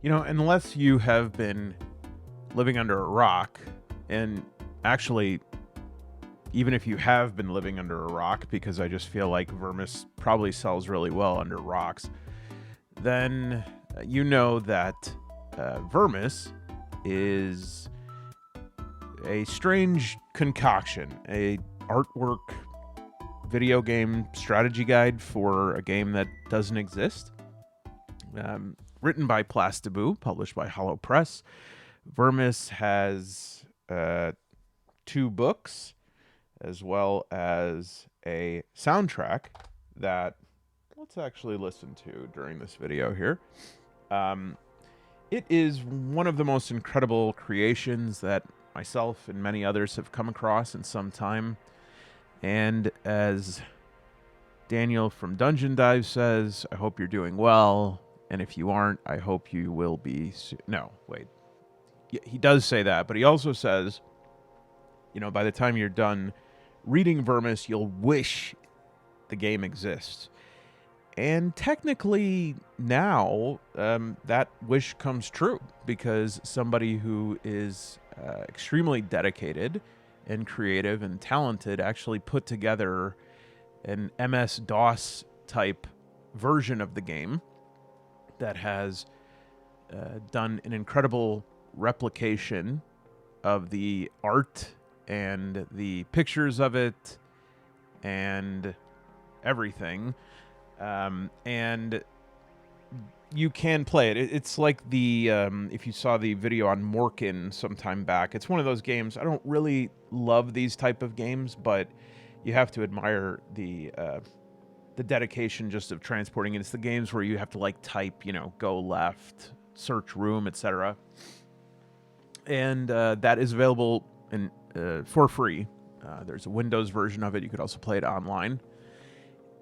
Unless you have been living under a rock, and actually, even if you have been living under a rock, because I just feel like Vermis probably sells really well under rocks, then you know that Vermis is a strange concoction, a artwork video game strategy guide for a game that doesn't exist. Written by Plastaboo, published by Hollow Press. Vermis has 2 books, as well as a soundtrack that let's actually listen to during this video here. It is one of the most incredible creations that myself and many others have come across in some time. And as Daniel from Dungeon Dive says, I hope you're doing well. And if you aren't, I hope you will be. No, wait. He does say that, but he also says, by the time you're done reading Vermis, you'll wish the game exists. And technically, now that wish comes true because somebody who is extremely dedicated and creative and talented actually put together an MS-DOS type version of the game that has done an incredible replication of the art and the pictures of it and everything. And you can play it. It's like the if you saw the video on Morkin sometime back, it's one of those games. I don't really love these type of games, but you have to admire the dedication just of transporting it. It's the games where you have to like type, go left, search room, etc. And that is available for free. There's a Windows version of it. You could also play it online.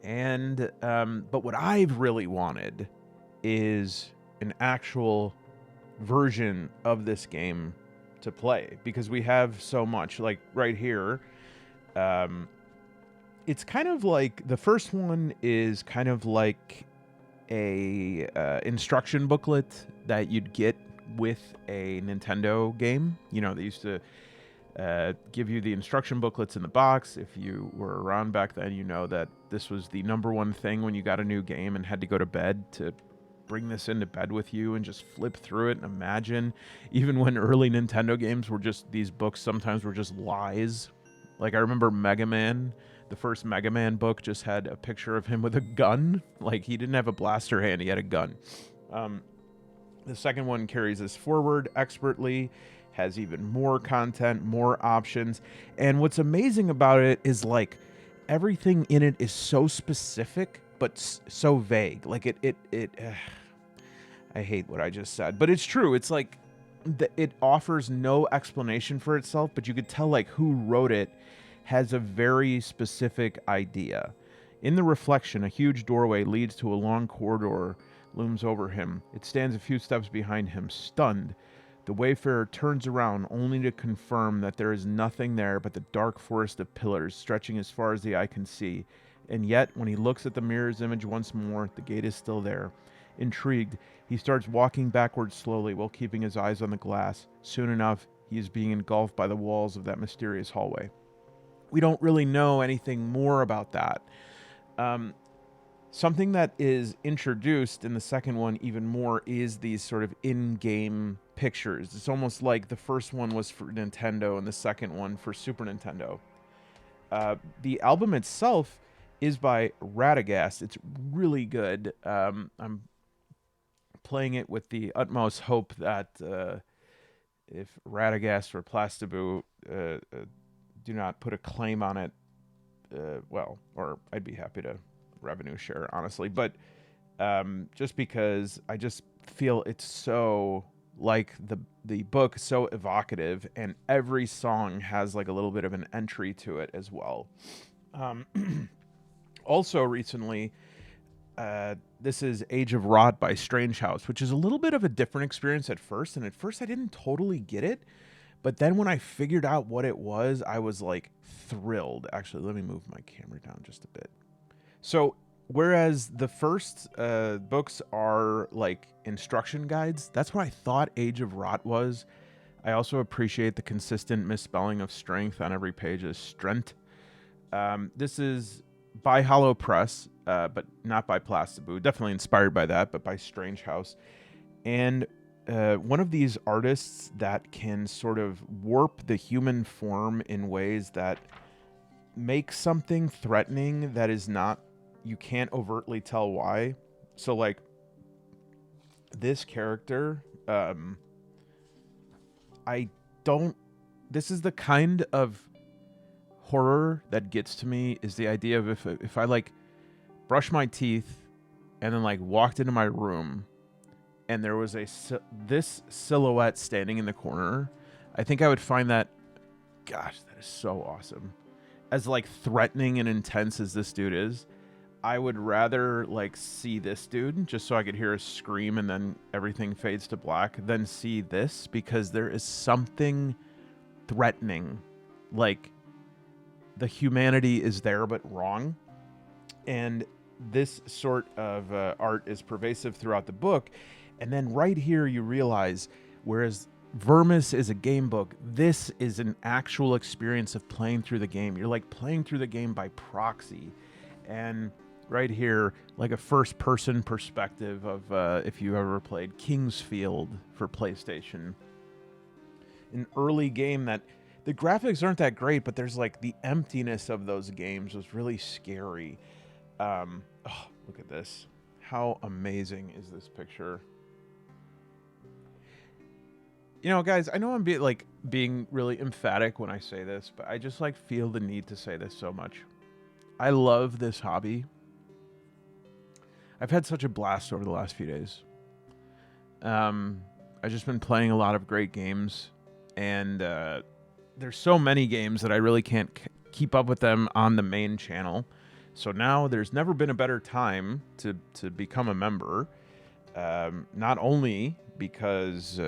And but what I've really wanted is an actual version of this game to play, because we have so much. Like right here, it's kind of like the first one is kind of like a instruction booklet that you'd get with a Nintendo game. They used to give you the instruction booklets in the box. If you were around back then, you know that this was the number one thing when you got a new game and had to go to bed, to bring this into bed with you and just flip through it and imagine. Even when early Nintendo games were just, these books sometimes were just lies. Like I remember Mega Man, the first Mega Man book just had a picture of him with a gun. Like he didn't have a blaster hand, he had a gun. The second one carries this forward expertly, has even more content, more options. And what's amazing about it is like everything in it is so specific, but so vague. Like I hate what I just said, but it's true. It's like it offers no explanation for itself, but you could tell like who wrote it has a very specific idea. In the reflection, a huge doorway leads to a long corridor looms over him. It stands a few steps behind him, stunned. The wayfarer turns around only to confirm that there is nothing there but the dark forest of pillars stretching as far as the eye can see. And yet, when he looks at the mirror's image once more, the gate is still there. Intrigued, he starts walking backwards slowly while keeping his eyes on the glass. Soon enough, he is being engulfed by the walls of that mysterious hallway. We don't really know anything more about that. Something that is introduced in the second one even more is these sort of in-game pictures. It's almost like the first one was for Nintendo and the second one for Super Nintendo. The album itself is by Radagast. It's really good. I'm playing it with the utmost hope that if Radagast or Plastaboo do not put a claim on it, or I'd be happy to revenue share, honestly. But just because I just feel it's so like the book, so evocative, and every song has like a little bit of an entry to it as well. Also recently, this is Age of Rot by Strange House, which is a little bit of a different experience at first. And at first I didn't totally get it. But then when I figured out what it was, I was like thrilled. Actually, let me move my camera down just a bit. So Whereas the first books are like instruction guides. That's what I thought Age of Rot was. I also appreciate the consistent misspelling of strength on every page as strength. This is by Hollow Press, but not by Plastiboo. Definitely inspired by that, but by Strange House. And one of these artists that can sort of warp the human form in ways that make something threatening that is not, you can't overtly tell why. So, like, this character, I don't, this is the kind of horror that gets to me, is the idea of if I like brush my teeth and then like walked into my room and there was this silhouette standing in the corner, I think I would find that, gosh, that is so awesome. As like threatening and intense as this dude is, I would rather like see this dude just so I could hear a scream and then everything fades to black than see this, because there is something threatening. Like, the humanity is there but wrong. And this sort of art is pervasive throughout the book. And then right here you realize, whereas Vermis is a game book, this is an actual experience of playing through the game. You're like playing through the game by proxy. And right here, like a first-person perspective of if you ever played Kingsfield for PlayStation. An early game that the graphics aren't that great, but there's like the emptiness of those games was really scary. Oh, look at this. How amazing is this picture? You know, guys, I know I'm being really emphatic when I say this, but I just like feel the need to say this so much. I love this hobby. I've had such a blast over the last few days. I've just been playing a lot of great games, and there's so many games that I really can't keep up with them on the main channel. So now there's never been a better time to become a member. Not only because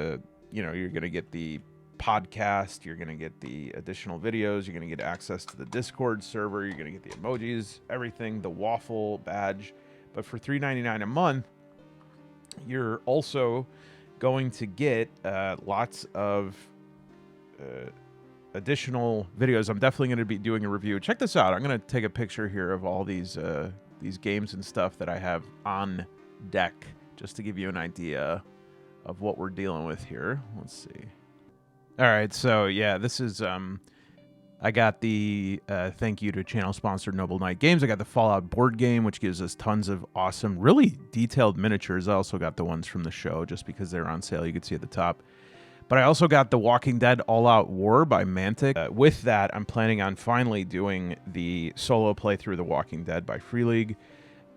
you know, you're going to get the podcast, you're going to get the additional videos, you're going to get access to the Discord server, you're going to get the emojis, everything, the waffle badge. But for $3.99 a month, you're also going to get lots of additional videos. I'm definitely going to be doing a review. Check this out. I'm going to take a picture here of all these games and stuff that I have on deck, just to give you an idea of what we're dealing with here. Let's see. All right, so yeah, this is I got the thank you to channel sponsor Noble Knight Games. I got the Fallout board game, which gives us tons of awesome, really detailed miniatures. I also got the ones from the show just because they're on sale. You can see at the top. But I also got The Walking Dead All-Out War by Mantic. With that, I'm planning on finally doing the solo playthrough of The Walking Dead by Free League.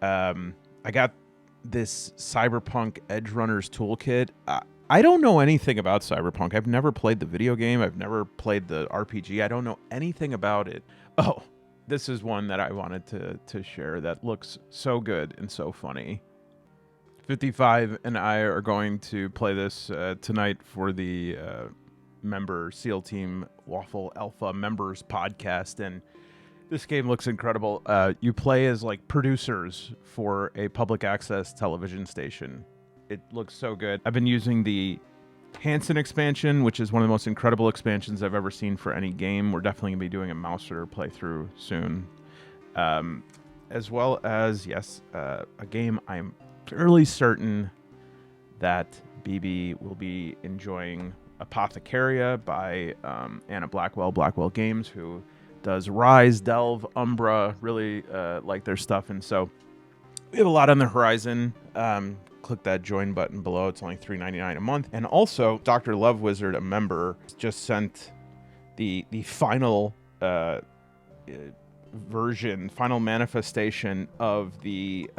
I got this Cyberpunk Edge Runners Toolkit. I don't know anything about Cyberpunk. I've never played the video game. I've never played the RPG. I don't know anything about it. Oh, this is one that I wanted to share that looks so good and so funny. 55 and I are going to play this tonight for the member SEAL Team Waffle Alpha members podcast, and this game looks incredible. You play as like producers for a public access television station. It looks so good. I've been using the Hansen expansion, which is one of the most incredible expansions I've ever seen for any game. We're definitely going to be doing a Mouser playthrough soon. As well as, yes, a game I'm fairly certain that BB will be enjoying, Apothecaria by Anna Blackwell Games, who does Rise, Delve, Umbra, really like their stuff. And so we have a lot on the horizon. Click that join button below. It's only $3.99 a month. And also, Dr. Love Wizard, a member, just sent the final version, final manifestation of the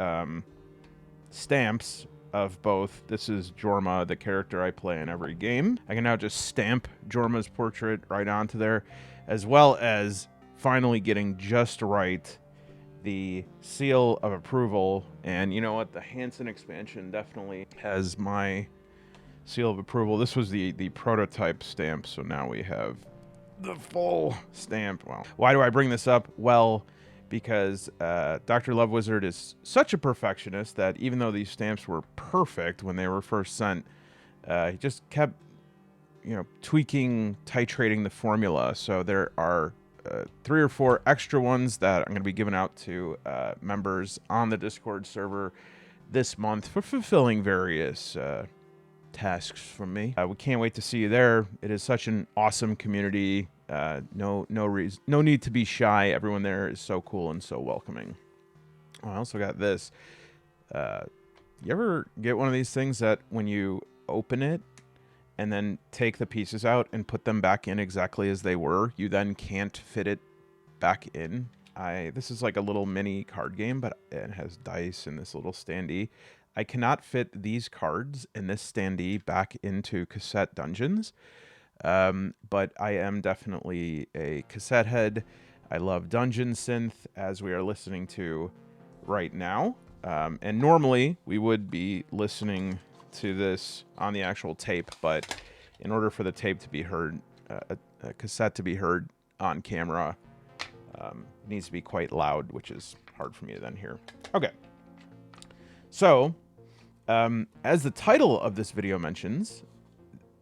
stamps of both. This is Jorma, the character I play in every game. I can now just stamp Jorma's portrait right onto there, as well as finally getting just right the seal of approval. And you know what? The Hansen expansion definitely has my seal of approval. This was the prototype stamp, so now we have the full stamp. Well, why do I bring this up? Well, because Dr. Love Wizard is such a perfectionist that even though these stamps were perfect when they were first sent, he just kept, tweaking, titrating the formula. So there are 3 or 4 extra ones that I'm going to be giving out to members on the Discord server this month for fulfilling various tasks from me. We can't wait to see you there. It is such an awesome community. No need to be shy. Everyone there is so cool and so welcoming. Oh, I also got this. You ever get one of these things that when you open it and then take the pieces out and put them back in exactly as they were, you then can't fit it back in? This is like a little mini card game, but it has dice and this little standee. I cannot fit these cards and this standee back into cassette dungeons, but I am definitely a cassette head. I love dungeon synth, as we are listening to right now. And normally we would be listening to this on the actual tape, but in order for the tape to be heard, a cassette to be heard on camera, it needs to be quite loud, which is hard for me to then hear. Okay. So, as the title of this video mentions,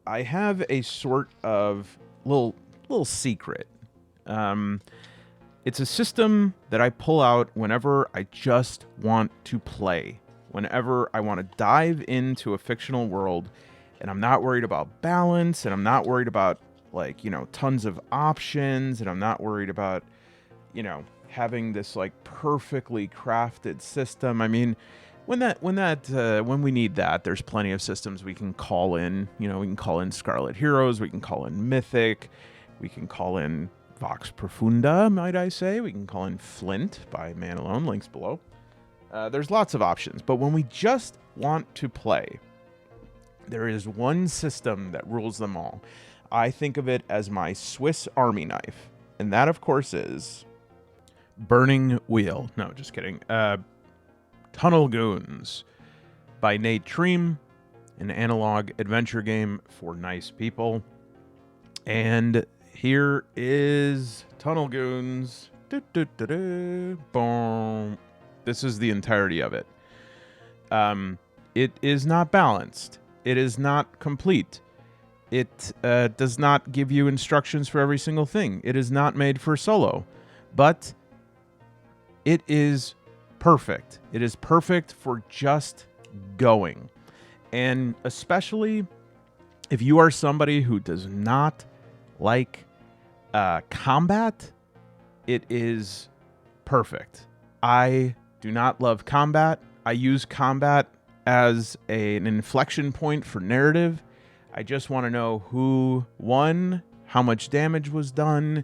I have a sort of little secret. It's a system that I pull out whenever I just want to play, whenever I want to dive into a fictional world, and I'm not worried about balance, and I'm not worried about, tons of options, and I'm not worried about, having this, perfectly crafted system. I mean, when we need that, there's plenty of systems we can call in. We can call in Scarlet Heroes, we can call in Mythic, we can call in Vox Profunda, might I say. We can call in Flint by Man Alone, links below. There's lots of options, but when we just want to play, there is one system that rules them all. I think of it as my Swiss Army knife, and that, of course, is Burning Wheel. No, just kidding. Tunnel Goons by Nate Treem, an analog adventure game for nice people. And here is Tunnel Goons. Boom. This is the entirety of it. It is not balanced. It is not complete. It does not give you instructions for every single thing. It is not made for solo. But it is perfect. It is perfect for just going. And especially if you are somebody who does not like combat, it is perfect. I do not love combat. I use combat as an inflection point for narrative. I just want to know who won, how much damage was done,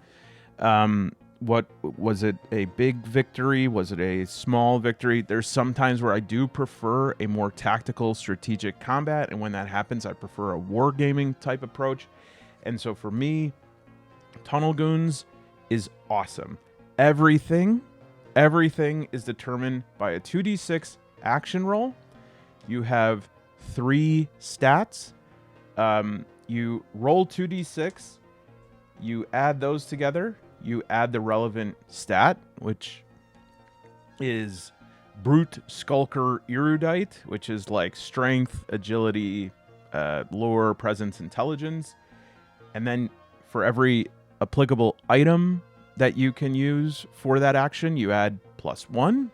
what was it, a big victory? Was it a small victory? There's some times where I do prefer a more tactical, strategic combat, and when that happens, I prefer a wargaming type approach. And so for me, Tunnel Goons is awesome. Everything is determined by a 2d6 action roll. You have 3 stats. You roll 2d6. You add those together. You add the relevant stat, which is Brute, Skulker, Erudite, which is like strength, agility, lore, presence, intelligence. And then for every applicable item that you can use for that action, you add +1.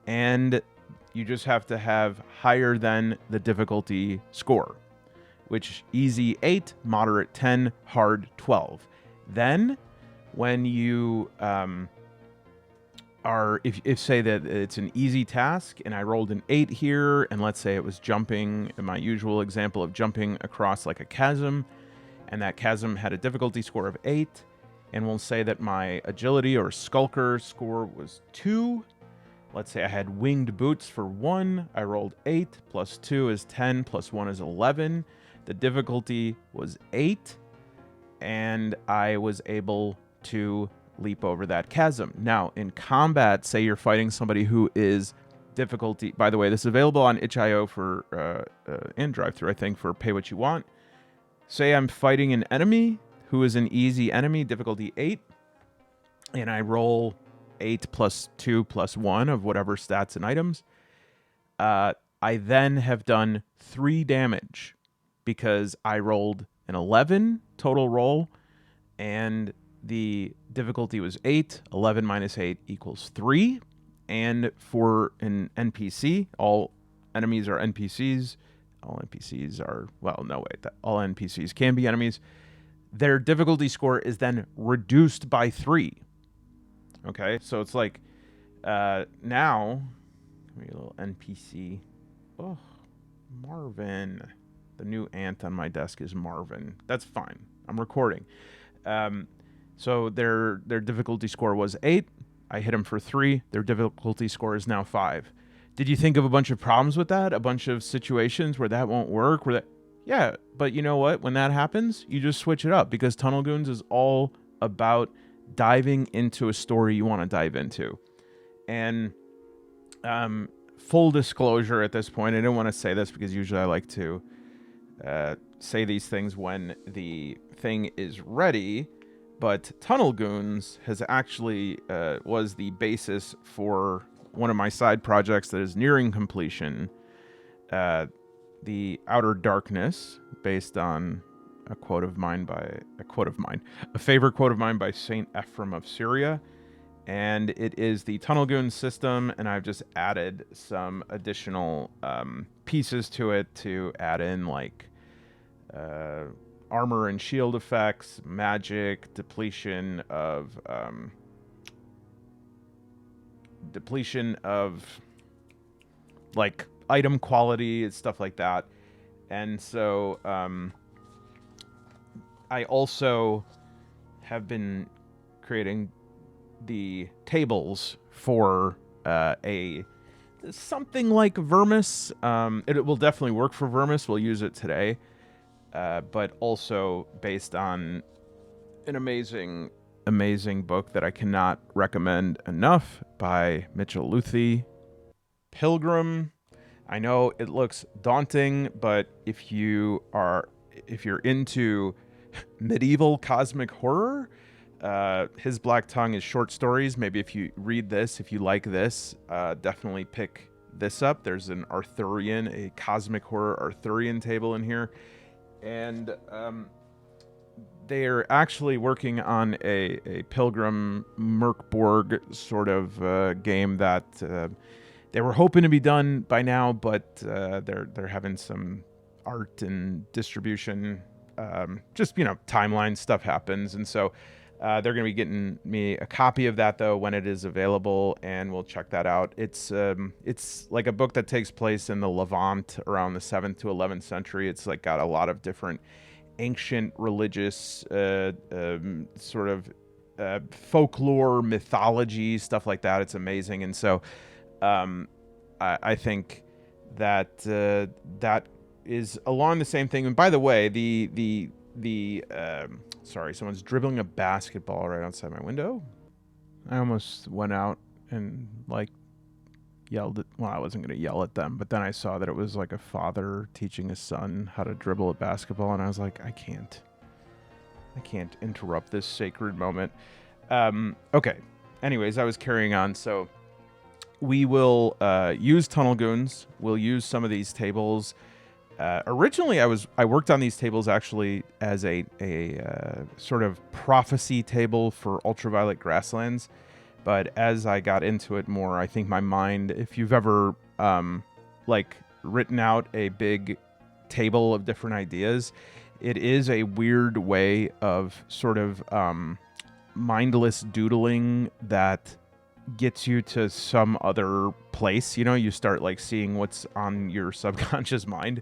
And you just have to have higher than the difficulty score, which easy 8, moderate 10, hard 12. Then when you if say that it's an easy task and I rolled an 8 here, and let's say it was jumping, in my usual example of jumping across like a chasm, and that chasm had a difficulty score of 8, and we'll say that my agility or skulker score was 2. Let's say I had winged boots for 1. I rolled 8, plus 2 is 10, plus 1 is 11. The difficulty was 8, and I was able to leap over that chasm. Now, in combat, say you're fighting somebody who is difficulty... By the way, this is available on itch.io for and drive-thru, I think, for pay what you want. Say I'm fighting an enemy who is an easy enemy, difficulty 8, and I roll 8 plus 2 plus 1 of whatever stats and items. I then have done 3 damage because I rolled an 11 total roll, and the difficulty was 8. 11 minus 8 equals 3. And for an NPC, all enemies are NPCs. All NPCs are, well, no, wait, all NPCs can be enemies. Their difficulty score is then reduced by 3. Okay, so it's like, now, give me a little NPC. Oh, Marvin. The new ant on my desk is Marvin. That's fine. I'm recording. So their difficulty score was 8. I hit them for 3. Their difficulty score is now 5. Did you think of a bunch of problems with that? A bunch of situations where that won't work? Yeah, but you know what? When that happens, you just switch it up, because Tunnel Goons is all about diving into a story you want to dive into. And full disclosure at this point, I didn't want to say this because usually I like to say these things when the thing is ready, but Tunnel Goons has actually was the basis for one of my side projects that is nearing completion, The Outer Darkness, based on a favorite quote of mine by Saint Ephrem of Syria. And it is the Tunnel Goons system, and I've just added some additional pieces to it to add in, like armor and shield effects, magic, depletion of like item quality and stuff like that. And so I also have been creating the tables for something like Vermis. It will definitely work for Vermis. We'll use it today. But also based on an amazing book that I cannot recommend enough by Mitchell Luthi, Pilgrim. I know it looks daunting, but if you're into medieval cosmic horror, His Black Tongue is short stories. Maybe if you read this, if you like this, definitely pick this up. There's a cosmic horror Arthurian table in here. And they're actually working on a Pilgrim Merkborg sort of game that they were hoping to be done by now, but they're having some art and distribution, timeline stuff happens, and so they're going to be getting me a copy of that though when it is available, and we'll check that out. It's like a book that takes place in the Levant around the 7th to 11th century. It's like got a lot of different ancient religious sort of folklore, mythology, stuff like that. It's amazing. And so I think that that is along the same thing. And by the way, sorry, someone's dribbling a basketball right outside my window. I almost went out and yelled at, well, I wasn't going to yell at them, but then I saw that it was like a father teaching his son how to dribble a basketball, and I was like, I can't interrupt this sacred moment. Okay. Anyways, I was carrying on. So we will use Tunnel Goons. We'll use some of these tables. Originally, I worked on these tables actually as a sort of prophecy table for Ultraviolet Grasslands. But as I got into it more, I think my mind, if you've ever written out a big table of different ideas, it is a weird way of sort of mindless doodling that gets you to some other place. You start seeing what's on your subconscious mind.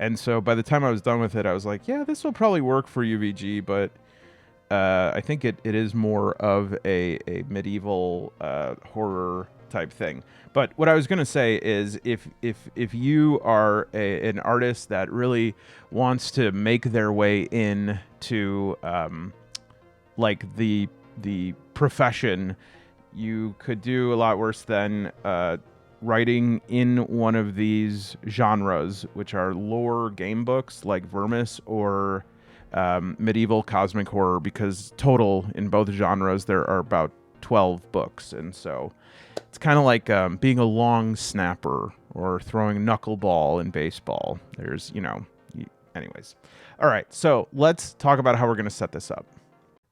And so by the time I was done with it, I was like, yeah, this will probably work for UVG, but I think it is more of a medieval horror type thing. But what I was going to say is if you are an artist that really wants to make their way in to the profession, you could do a lot worse than writing in one of these genres, which are lore game books like Vermis or medieval cosmic horror, because total in both genres there are about 12 books. And so it's kind of like being a long snapper or throwing a knuckleball in baseball. There's, anyways. All right, so let's talk about how we're going to set this up.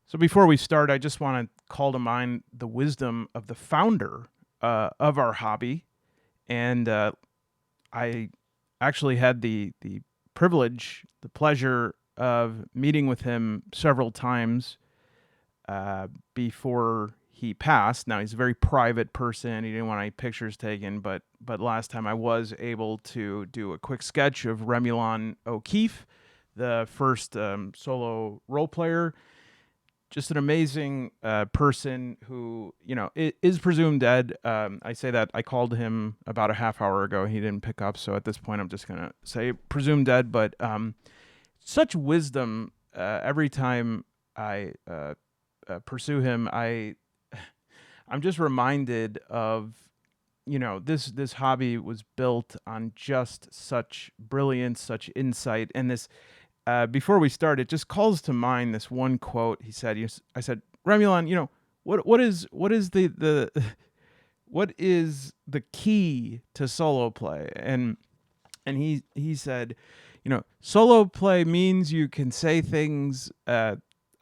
So before we start, I just want to call to mind the wisdom of the founder of our hobby. And I actually had the privilege, the pleasure of meeting with him several times before he passed. Now, he's a very private person. He didn't want any pictures taken, but last time I was able to do a quick sketch of Remulon O'Keefe, the first solo role player. Just an amazing person who, is presumed dead. I say that I called him about a half hour ago. He didn't pick up. So at this point, I'm just going to say presumed dead. But such wisdom every time I pursue him. I'm just reminded of, this hobby was built on just such brilliance, such insight. And this, before we start, it just calls to mind this one quote he said. I said, Remulon, what is the what is the key to solo play? And he said, solo play means you can say things.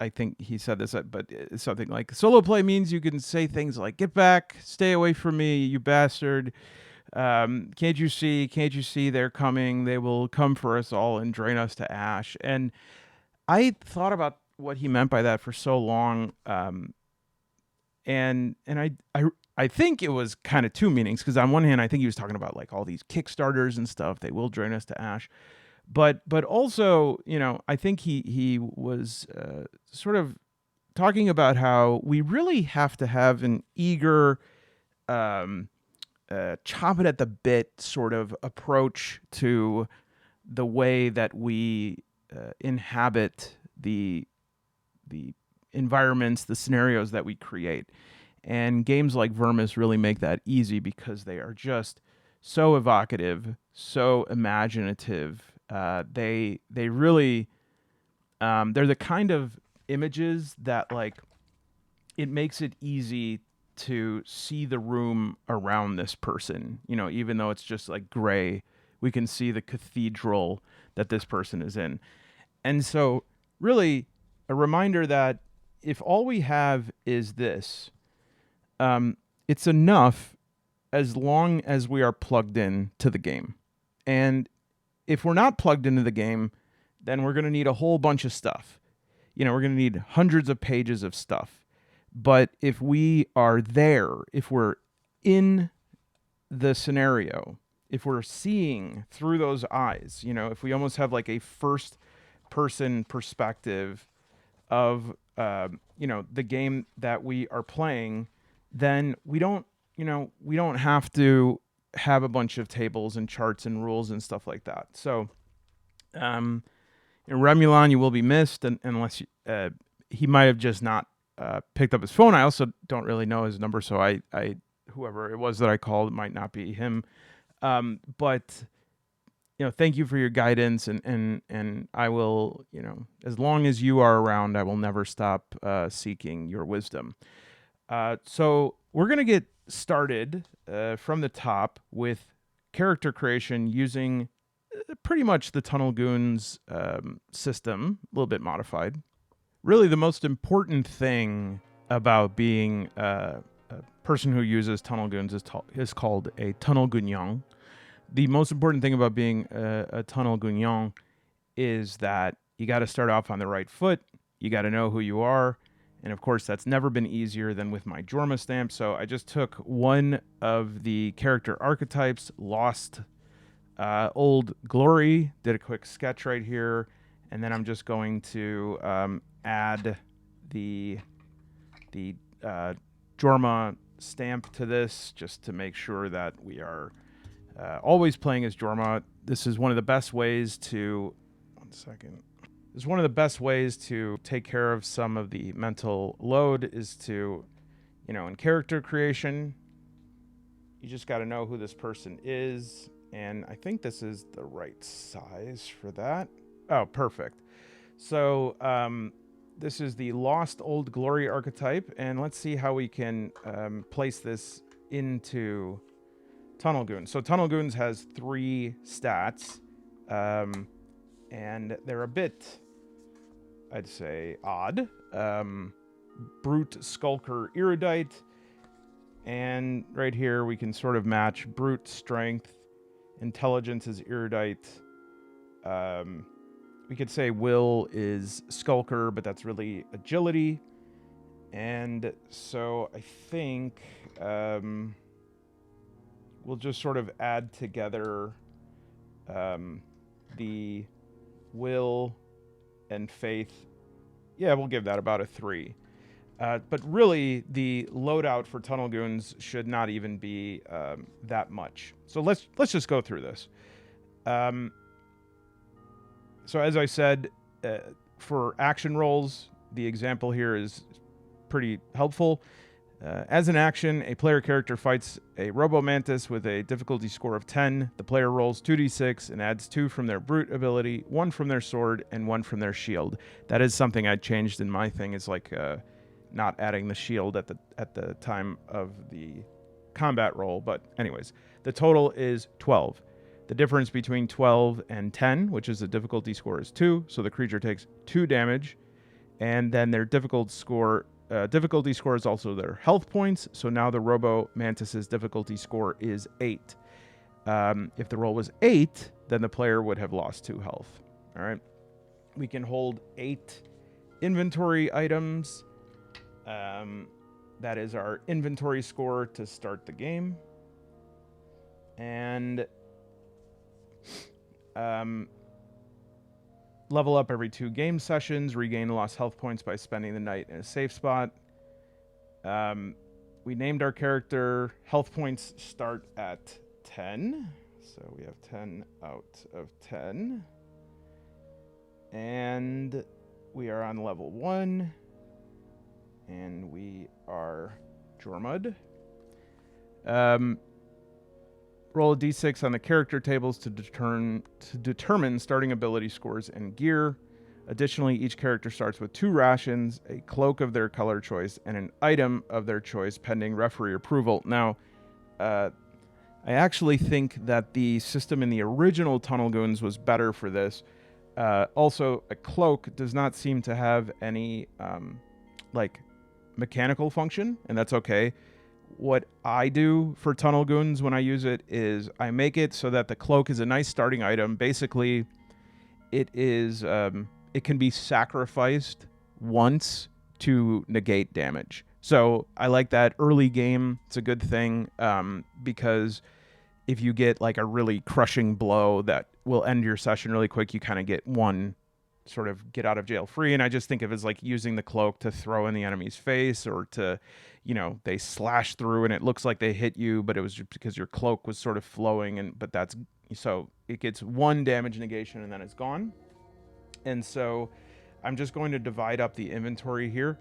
I think he said this, but it's something like solo play means you can say things like "Get back, stay away from me, you bastard." Can't you see they're coming? They will come for us all and drain us to ash. And I thought about what he meant by that for so long. And I think it was kind of two meanings, because on one hand, I think he was talking about like all these Kickstarters and stuff. They will drain us to ash. But also, I think he was sort of talking about how we really have to have an eager, chop it at the bit sort of approach to the way that we inhabit the environments, the scenarios that we create. And games like Vermis really make that easy because they are just so evocative, so imaginative. They really, they're the kind of images that, like, it makes it easy to see the room around this person. Even though it's just like gray, we can see the cathedral that this person is in. And so really a reminder that if all we have is this, it's enough as long as we are plugged in to the game. And if we're not plugged into the game, then we're going to need a whole bunch of stuff. We're going to need hundreds of pages of stuff. But if we are there, if we're in the scenario, if we're seeing through those eyes, if we almost have like a first person perspective of, the game that we are playing, then we don't have to have a bunch of tables and charts and rules and stuff like that. So, Remulon, you will be missed unless he might have just not picked up his phone. I also don't really know his number, so I whoever it was that I called, it might not be him. But thank you for your guidance, and I will, as long as you are around, I will never stop seeking your wisdom. So we're gonna get started from the top with character creation using pretty much the Tunnel Goons system, a little bit modified. Really, the most important thing about being a person who uses Tunnel Goons is called a Tunnel Goonyon. The most important thing about being a Tunnel Goonyon is that you got to start off on the right foot. You got to know who you are. And of course, that's never been easier than with my Jorma stamp. So I just took one of the character archetypes, lost Old Glory, did a quick sketch right here. And then I'm just going to add the Jorma stamp to this, just to make sure that we are always playing as Jorma. This is one of the best ways to... One second. This is one of the best ways to take care of some of the mental load, is to, in character creation, you just got to know who this person is. And I think this is the right size for that. Oh, perfect. So This is the Lost Old Glory archetype, and let's see how we can place this into Tunnel Goons. So Tunnel Goons has 3 stats, and they're a bit, I'd say, odd. Brute, Skulker, Erudite, and right here we can sort of match Brute, Strength, Intelligence is Erudite. We could say Will is Skulker, but that's really Agility. And so I think we'll just sort of add together the Will and Faith. Yeah, we'll give that about a 3. But really, the loadout for Tunnel Goons should not even be that much. So let's just go through this. So as I said, for action rolls, the example here is pretty helpful. As an action, a player character fights a Robo-Mantis with a difficulty score of 10. The player rolls 2d6 and adds 2 from their Brute ability, 1 from their sword, and 1 from their shield. That is something I changed in my thing. It's like not adding the shield at the time of the combat roll. But anyways, the total is 12. The difference between 12 and 10, which is the difficulty score, is 2. So the creature takes 2 damage. And then their difficulty score is also their health points. So now the Robo-Mantis's difficulty score is 8. If the roll was 8, then the player would have lost 2 health. All right. We can hold 8 inventory items. That is our inventory score to start the game. And level up every 2 game sessions, regain lost health points by spending the night in a safe spot. We named our character. Health points start at 10. So we have 10 out of 10. And we are on level 1. And we are Jormud. Roll a d6 on the character tables to determine starting ability scores and gear. Additionally, each character starts with 2 rations, a cloak of their color choice, and an item of their choice pending referee approval. Now, I actually think that the system in the original Tunnel Goons was better for this. Also, a cloak does not seem to have any mechanical function, and that's okay. What I do for Tunnel Goons when I use it is I make it so that the cloak is a nice starting item. Basically, it can be sacrificed once to negate damage. So I like that early game. It's a good thing because if you get like a really crushing blow that will end your session really quick, you kind of get one sort of get out of jail free. And I just think of it as like using the cloak to throw in the enemy's face, or to, they slash through and it looks like they hit you, but it was just because your cloak was sort of flowing. But that's, so it gets 1 damage negation and then it's gone. And so I'm just going to divide up the inventory here.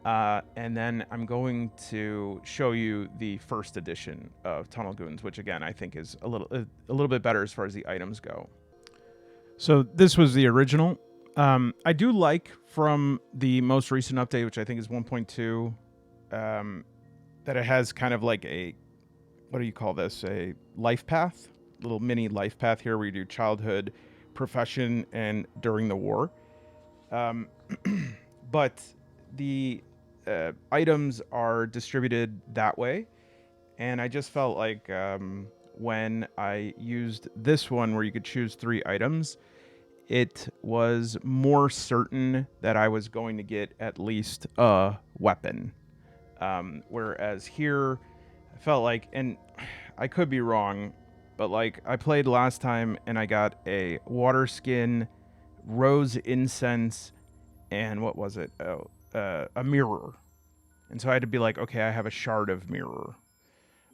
And then I'm going to show you the first edition of Tunnel Goons, which again, I think is a little bit better as far as the items go. So this was the original. I do like from the most recent update, which I think is 1.2, that it has kind of like a, what do you call this? A life path, little mini life path here where you do childhood, profession, and during the war. But the items are distributed that way. And I just felt like when I used this one where you could choose 3 items, it was more certain that I was going to get at least a weapon. Whereas here, I felt like, and I could be wrong, but like I played last time and I got a water skin, rose incense, and what was it? A mirror. And so I had to be like, okay, I have a shard of mirror.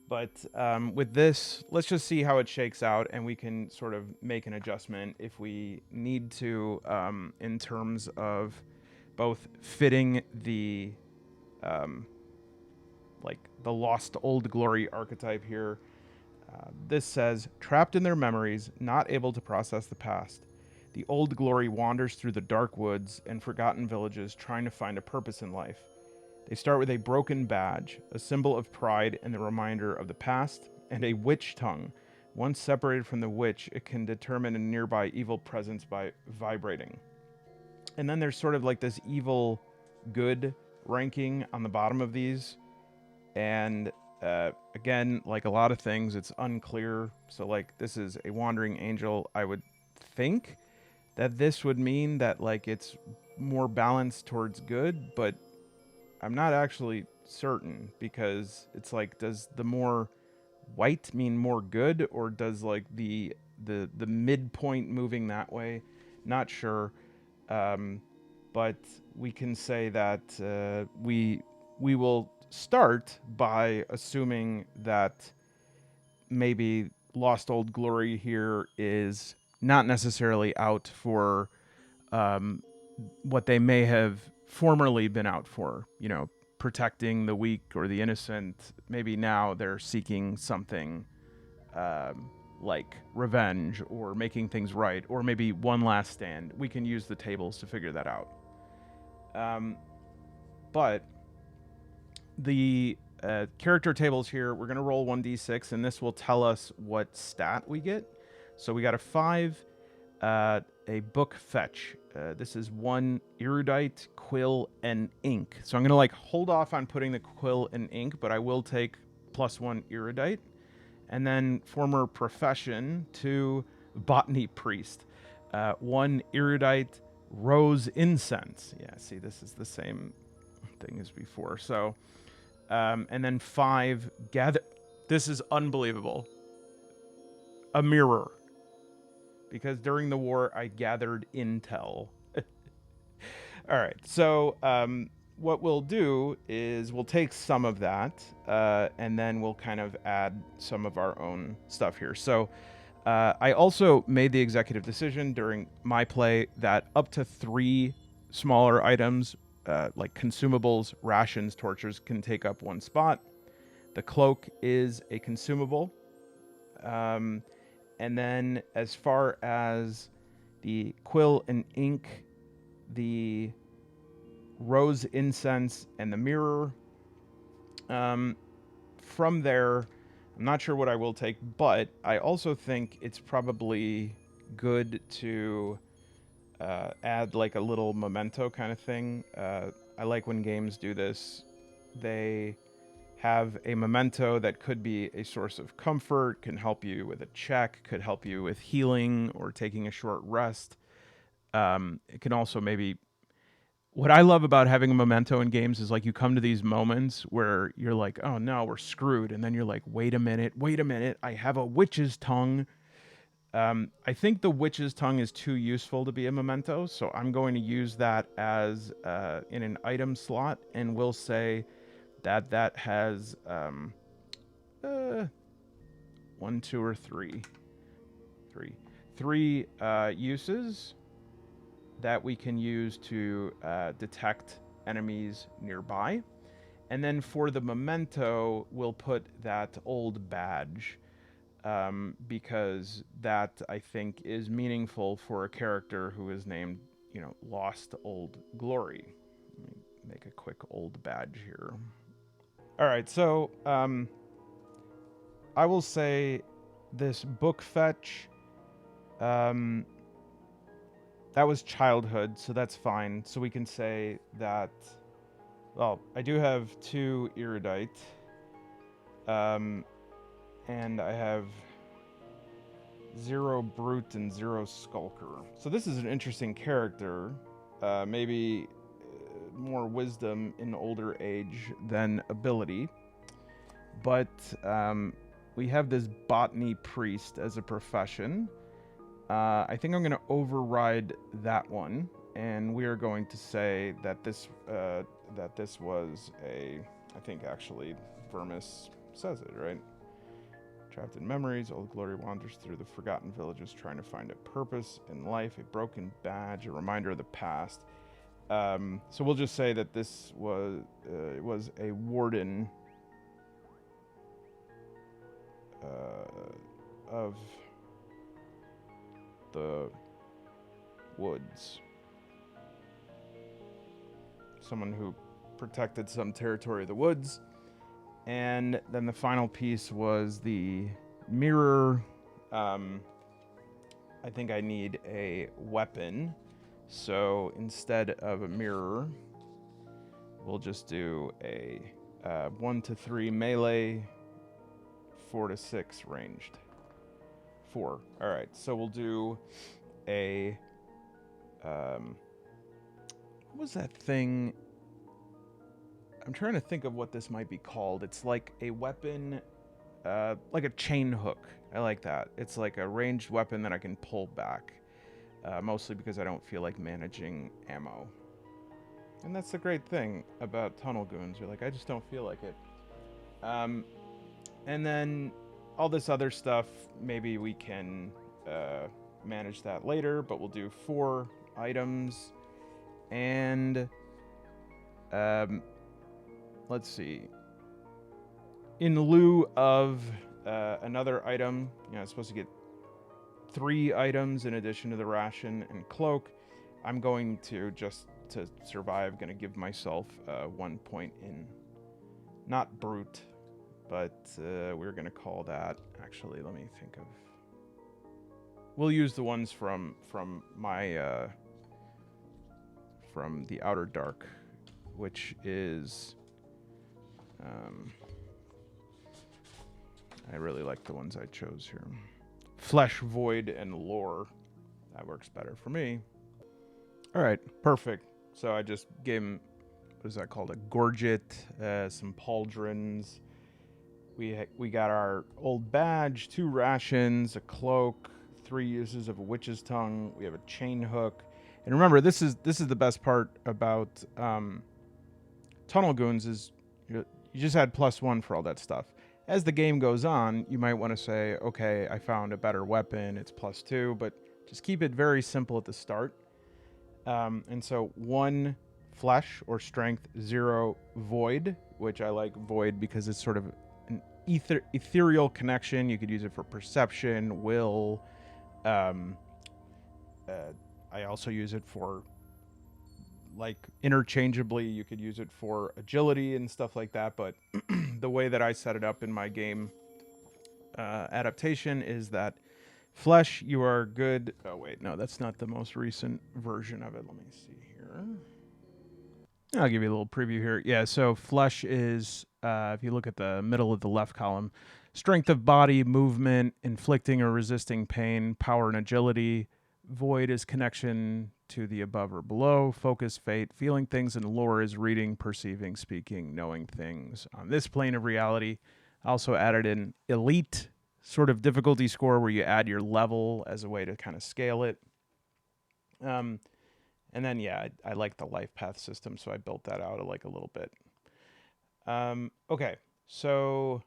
But with this, let's just see how it shakes out, and we can sort of make an adjustment if we need to, in terms of both fitting the the Lost Old Glory archetype here. This says, trapped in their memories, not able to process the past. The old glory wanders through the dark woods and forgotten villages trying to find a purpose in life. They start with a broken badge, a symbol of pride and the reminder of the past, and a witch tongue. Once separated from the witch, it can determine a nearby evil presence by vibrating. And then there's sort of like this evil good ranking on the bottom of these. And again, like a lot of things, it's unclear. So, like, this is a wandering angel. I would think that this would mean that, like, it's more balanced towards good, but I'm not actually certain because it's like, does the more white mean more good, or does like the midpoint moving that way? Not sure. But we can say that we will start by assuming that maybe Lost Old Glory here is not necessarily out for what they may have formerly been out for, you know, protecting the weak or the innocent. Maybe now they're seeking something like revenge or making things right, or maybe one last stand. We can use the tables to figure that out. But the character tables here, we're going to roll 1d6, and this will tell us what stat we get. So we got a 5, a book fetch. This is 1 erudite, quill, and ink. So I'm going to like hold off on putting the quill and ink, but I will take +1 erudite. And then former profession, 2 botany priest, 1 erudite, rose incense. Yeah, see, this is the same thing as before. So, and then 5 gather. This is unbelievable. A mirror. Because during the war, I gathered intel. All right. So, what we'll do is we'll take some of that, and then we'll kind of add some of our own stuff here. So, I also made the executive decision during my play that up to 3 smaller items, like consumables, rations, torches, can take up 1 spot. The cloak is a consumable. And then as far as the quill and ink, the rose incense, and the mirror, from there, I'm not sure what I will take, but I also think it's probably good to add like a little memento kind of thing. I like when games do this. They have a memento that could be a source of comfort, can help you with a check, could help you with healing or taking a short rest. It can also maybe... What I love about having a memento in games is like you come to these moments where you're like, oh no, we're screwed. And then you're like, wait a minute, I have a witch's tongue. I think the witch's tongue is too useful to be a memento, so I'm going to use that as in an item slot, and we'll say that that has 1, 2, or 3 uses that we can use to detect enemies nearby. And then for the memento, we'll put that old badge, because that, I think, is meaningful for a character who is named, you know, Lost Old Glory. Let me make a quick old badge here. All right, so I will say this book fetch, that was childhood, so that's fine. So we can say that, well, I do have 2 erudite, and I have 0 brute and 0 skulker. So this is an interesting character. Maybe more wisdom in older age than ability. But we have this botany priest as a profession. I think I'm going to override that one, and we are going to say that this was a... I think actually Vermis says it, right? Trapped in memories, old glory wanders through the forgotten villages trying to find a purpose in life, a broken badge, a reminder of the past. So we'll just say that this was a warden of the woods. Someone who protected some territory of the woods. And then the final piece was the mirror. I think I need a weapon. So instead of a mirror, we'll just do a 1 to 3 melee, 4 to 6 ranged. 4. All right, so we'll do a... what was that thing? I'm trying to think of what this might be called. It's like a weapon, like a chain hook. I like that. It's like a ranged weapon that I can pull back, mostly because I don't feel like managing ammo. And that's the great thing about Tunnel Goons. You're like, I just don't feel like it. And then all this other stuff, maybe we can manage that later, but we'll do 4 items. And let's see. In lieu of another item, I'm supposed to get 3 items in addition to the ration and cloak. I'm going to, just to survive, going to give myself 1 point in, not brute, but we're going to call that, actually, let me think of, we'll use the ones from my, from the Outer Dark, which is, I really like the ones I chose here. Flesh, Void, and Lore. That works better for me. All right, perfect. So I just gave him, what is that called? A gorget, some pauldrons. We got our old badge, 2 rations, a cloak, 3 uses of a witch's tongue. We have a chain hook. And remember, this is the best part about Tunnel Goons is you just had +1 for all that stuff. As the game goes on, you might want to say, okay, I found a better weapon, it's +2, but just keep it very simple at the start. And so 1 flesh or strength, 0 void, which I like void because it's sort of an ethereal connection. You could use it for perception, will. I also use it for, like, interchangeably. You could use it for agility and stuff like that, but the way that I set it up in my game adaptation is that flesh, you are good. Oh, wait, no, that's not the most recent version of it. Let me see here. I'll give you a little preview here. Yeah, so flesh is, if you look at the middle of the left column, strength of body, movement, inflicting or resisting pain, power and agility. Void is connection to the above or below. Focus, fate, feeling things, and lore is reading, perceiving, speaking, knowing things on this plane of reality. I also added an elite sort of difficulty score where you add your level as a way to kind of scale it. And then, yeah, I like the life path system, so I built that out like a little bit. Okay, so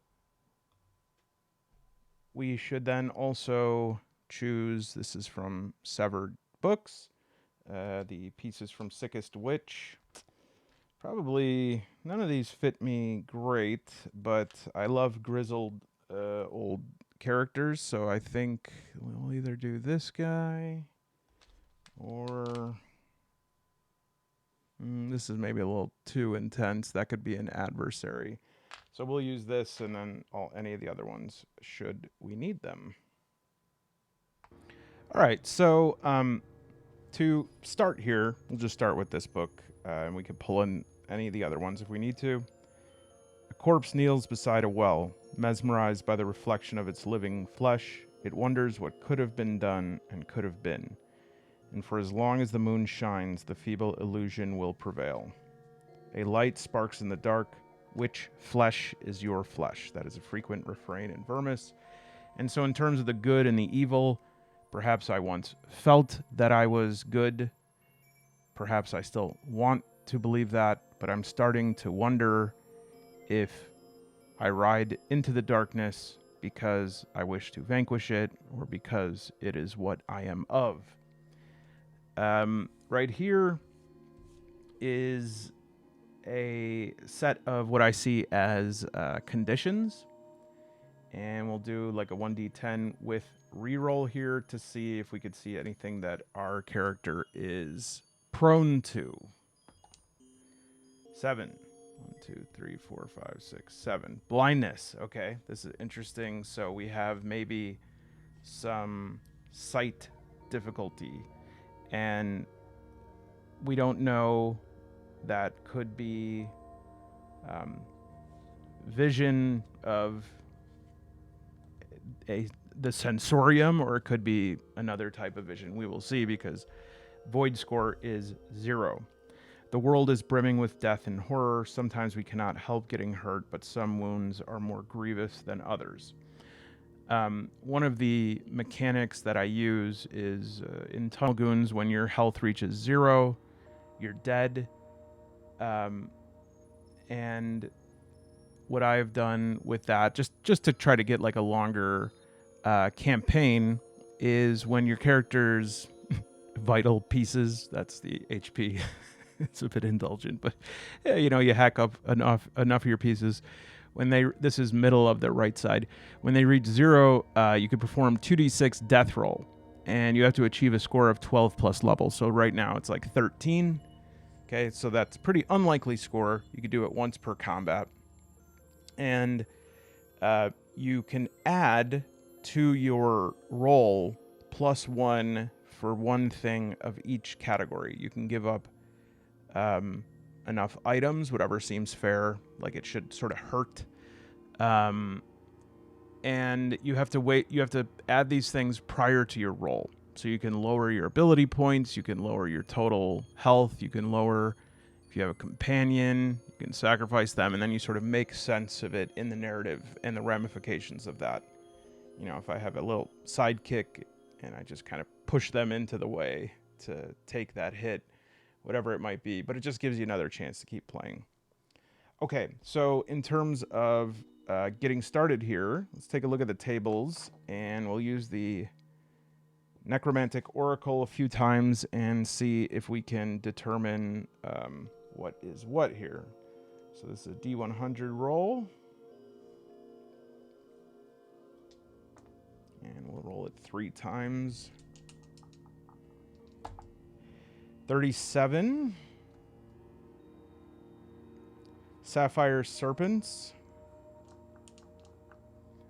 we should then also choose, this is from Severed Books, the pieces from Sickest Witch. Probably none of these fit me great, but I love grizzled old characters, so I think we'll either do this guy or this is maybe a little too intense. That could be an adversary. So we'll use this, and then any of the other ones should we need them. All right, so to start here, we'll just start with this book, and we can pull in any of the other ones if we need to. A corpse kneels beside a well, mesmerized by the reflection of its living flesh. It wonders what could have been done and could have been. And for as long as the moon shines, the feeble illusion will prevail. A light sparks in the dark. Which flesh is your flesh? That is a frequent refrain in Vermis. And so in terms of the good and the evil, perhaps I once felt that I was good. Perhaps I still want to believe that, but I'm starting to wonder if I ride into the darkness because I wish to vanquish it or because it is what I am of. Right here is a set of what I see as conditions. And we'll do like a 1d10 with reroll here to see if we could see anything that our character is prone to. 7. 1, 2, 3, 4, 5, 6, 7. Blindness. Okay, this is interesting. So we have maybe some sight difficulty. And we don't know, that could be vision of the sensorium, or it could be another type of vision. We will see, because void score is 0. The world is brimming with death and horror. Sometimes we cannot help getting hurt, but some wounds are more grievous than others. One of the mechanics that I use is in Tunnel Goons, when your health reaches 0, you're dead. And what I've done with that, just to try to get like a longer campaign, is when your character's vital pieces, that's the HP. It's a bit indulgent, but yeah, you hack up enough of your pieces. When this is middle of the right side, when they reach 0, you can perform 2d6 death roll, and you have to achieve a score of 12 plus level. So right now it's like 13. Okay, so that's a pretty unlikely score. You could do it once per combat. And you can add to your roll +1 for one thing of each category. You can give up enough items, whatever seems fair, like it should sort of hurt. And you have to add these things prior to your roll. So you can lower your ability points, you can lower your total health, you can lower, if you have a companion, you can sacrifice them, and then you sort of make sense of it in the narrative and the ramifications of that. If I have a little sidekick and I just kind of push them into the way to take that hit, whatever it might be, but it just gives you another chance to keep playing. Okay, so in terms of getting started here, let's take a look at the tables, and we'll use the Necromantic Oracle a few times and see if we can determine what is what here. So this is a D100 roll. And we'll roll it 3 times. 37. Sapphire Serpents.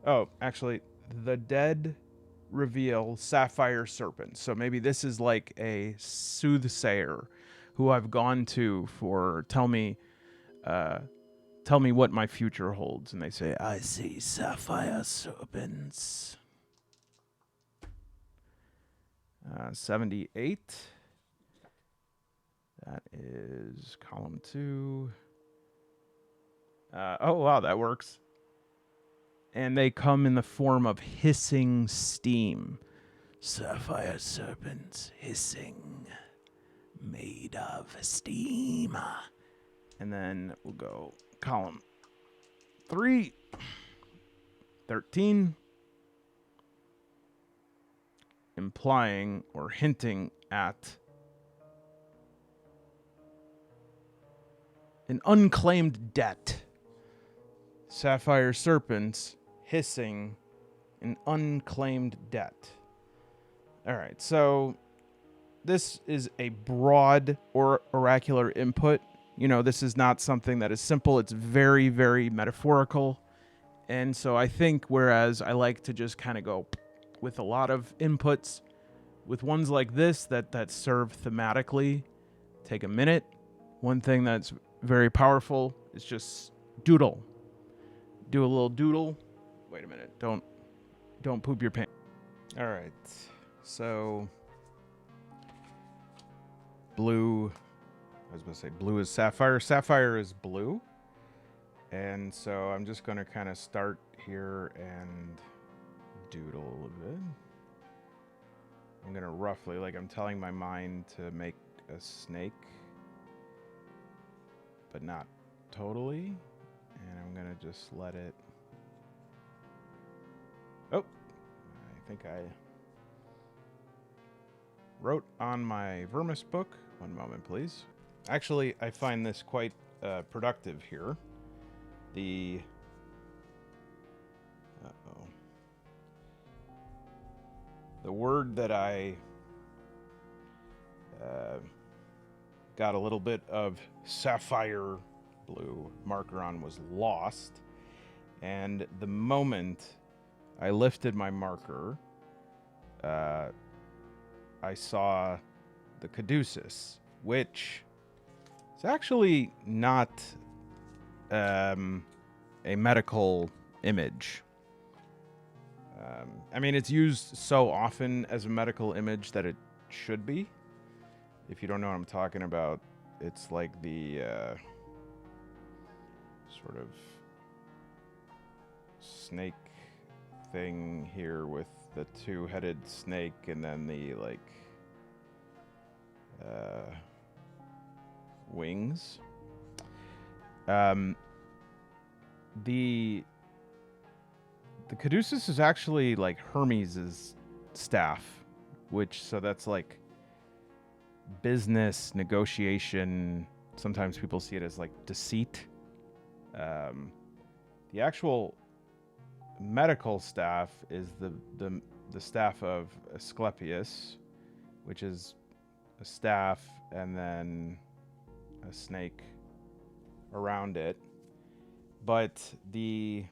Oh, actually, the dead reveal Sapphire Serpents. So maybe this is like a soothsayer who I've gone to for tell me what my future holds. And they say, I see sapphire serpents. 78. That is column 2. Oh, wow, that works. And they come in the form of hissing steam. Sapphire serpents hissing, made of steam. And then we'll go column 3. 13. Implying or hinting at an unclaimed debt. Sapphire serpents hissing an unclaimed debt. All right, so this is a broad or oracular input. This is not something that is simple. It's very, very metaphorical. And so I think, whereas I like to just kind of go with a lot of inputs, with ones like this that serve thematically, take a minute. One thing that's very powerful is just doodle. Do a little doodle. Wait a minute. Don't poop your pants. All right. So blue. I was going to say blue is sapphire. Sapphire is blue. And so I'm just going to kind of start here and doodle a bit. I'm going to roughly, like I'm telling my mind to make a snake, but not totally. And I'm going to just let it... Oh, I think I wrote on my Vermis book. One moment, please. Actually, I find this quite productive here. The... Uh-oh. the word that I got a little bit of sapphire blue marker on was lost. And the moment I lifted my marker, I saw the caduceus, which is actually not a medical image. I mean, it's used so often as a medical image that it should be. If you don't know what I'm talking about, it's like the sort of snake thing here with the two-headed snake and then the like wings. The caduceus is actually like Hermes' staff, so that's like business negotiation. Sometimes people see it as like deceit. The actual medical staff is the staff of Asclepius, which is a staff and then a snake around it. But the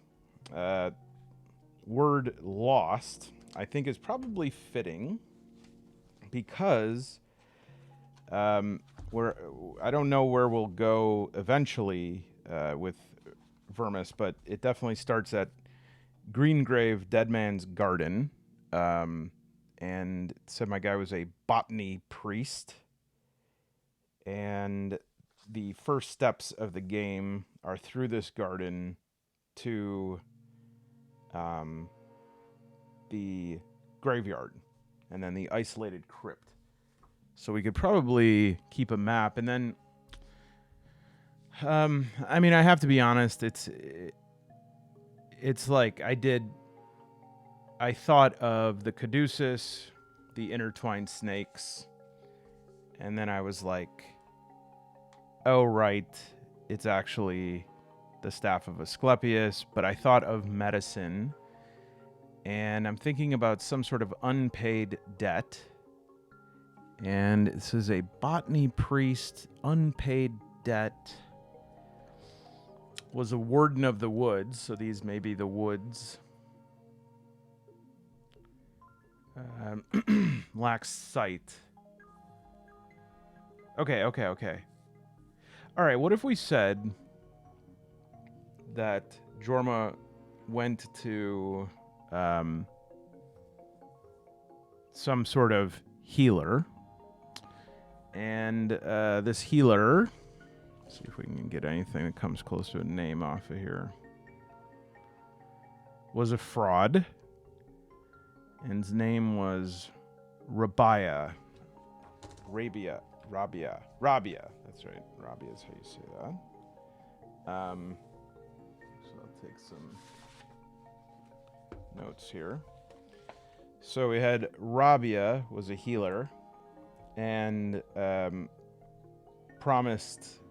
word lost, I think, is probably fitting because I don't know where we'll go eventually with Vermis, but it definitely starts at Greengrave, Dead Man's Garden. And it said my guy was a botany priest. And the first steps of the game are through this garden to the graveyard and then the isolated crypt. So we could probably keep a map, and then I mean, I have to be honest, it's like I thought of the caduceus, the intertwined snakes, and then I was like, oh right, it's actually the staff of Asclepius. But I thought of medicine, and I'm thinking about some sort of unpaid debt. And this is a botany priest, unpaid debt. Was a warden of the woods, so these may be the woods. Lacks sight. Okay. All right, what if we said that Jorma went to some sort of healer, and this healer, see if we can get anything that comes close to a name off of here, was a fraud, and his name was Rabia. That's right. Rabia is how you say that. So I'll take some notes here. So we had Rabia was a healer and promised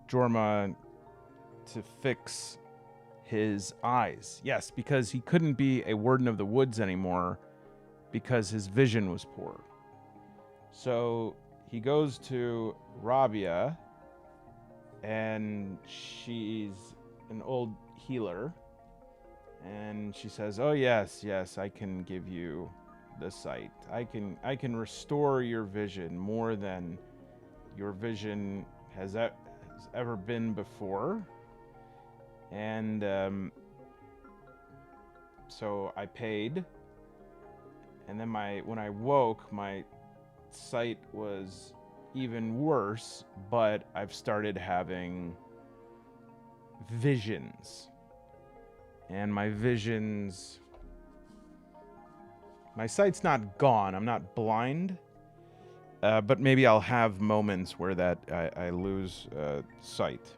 Jorma to fix his eyes. Yes, because he couldn't be a warden of the woods anymore because his vision was poor. So he goes to Rabia, and she's an old healer, and she says, "Oh yes, I can give you the sight. I can restore your vision more than your vision has ever been before." And so I paid, and then when I woke, my sight was even worse, but I've started having visions. And my sight's not gone. I'm not blind, but maybe I'll have moments where that I lose sight.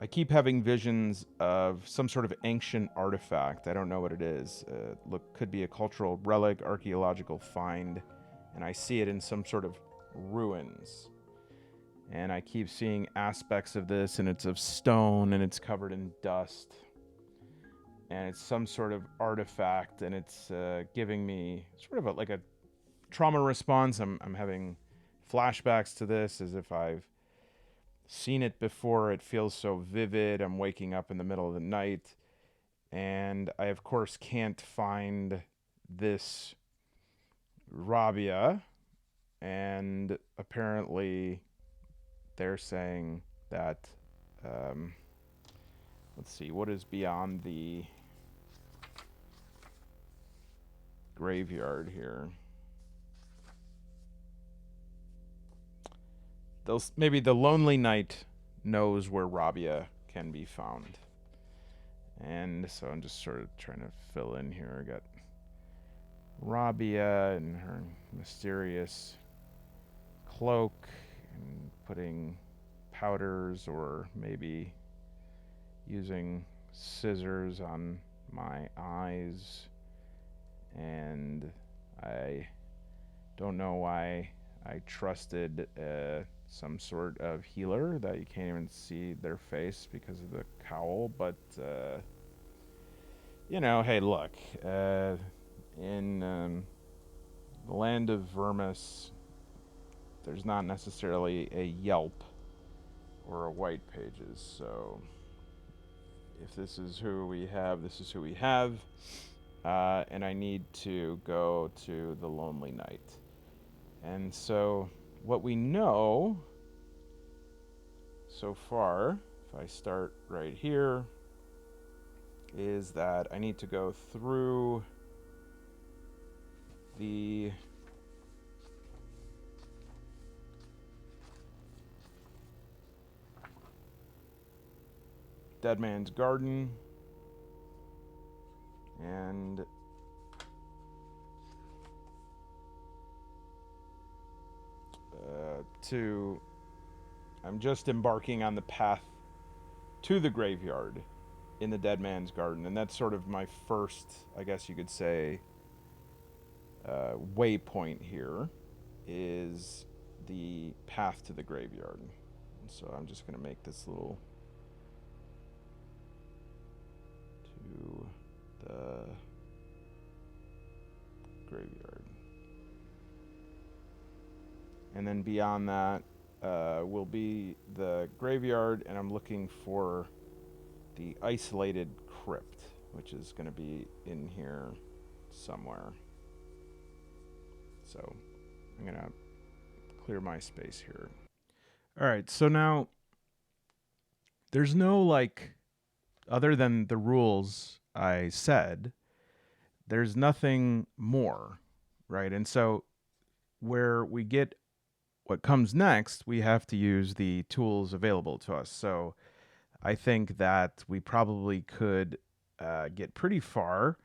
I keep having visions of some sort of ancient artifact. I don't know what it is. Could be a cultural relic, archaeological find, and I see it in some sort of ruins. And I keep seeing aspects of this, and it's of stone, and it's covered in dust. and it's some sort of artifact, and it's giving me sort of like a trauma response. I'm having flashbacks to this as if I've seen it before. It feels so vivid. I'm waking up in the middle of the night, and I, of course, can't find this Rabia, and apparently they're saying that, um, let's see, what is beyond the graveyard here? Maybe the Lonely Knight knows where Rabia can be found. And so I'm just sort of trying to fill in here. I got Rabia and her mysterious cloak, and putting powders or maybe using scissors on my eyes. And I don't know why I trusted some sort of healer that you can't even see their face because of the cowl, but you know, hey, look, in the land of Vermis, there's not necessarily a Yelp or a White Pages, so if this is who we have, this is who we have, and I need to go to the Lonely Knight. And so what we know so far, if I start right here, is that I need to go through the Dead Man's Garden and I'm just embarking on the path to the graveyard in the Dead Man's Garden, and that's sort of my first, I guess you could say, waypoint here is the path to the graveyard. And so I'm just going to make this little to the graveyard. And then beyond that will be the graveyard, and I'm looking for the isolated crypt, which is going to be in here somewhere. So I'm going to clear my space here. All right, so now there's no, like, other than the rules I said, there's nothing more, right? And so where we get what comes next, we have to use the tools available to us. So I think that we probably could get pretty far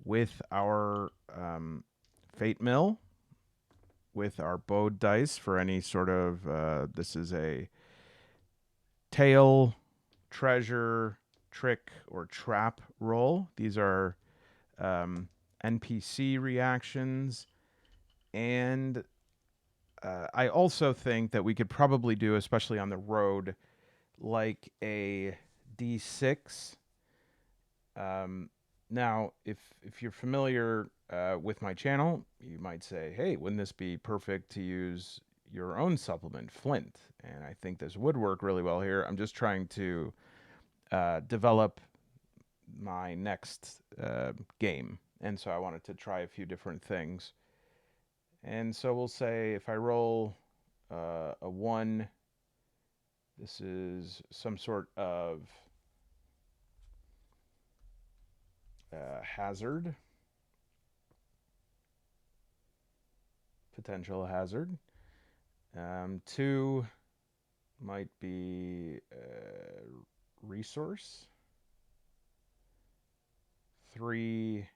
with our Fate Mill, with our bowed dice for any sort of, this is a tail, treasure, trick, or trap roll. These are NPC reactions. And I also think that we could probably do, especially on the road, like a D6. Now, if you're familiar with my channel, you might say, hey, wouldn't this be perfect to use your own supplement, Flint? And I think this would work really well here. I'm just trying to develop my next game. And so I wanted to try a few different things. And so we'll say if I roll a 1, this is some sort of hazard, potential hazard. 2 might be resource. 3,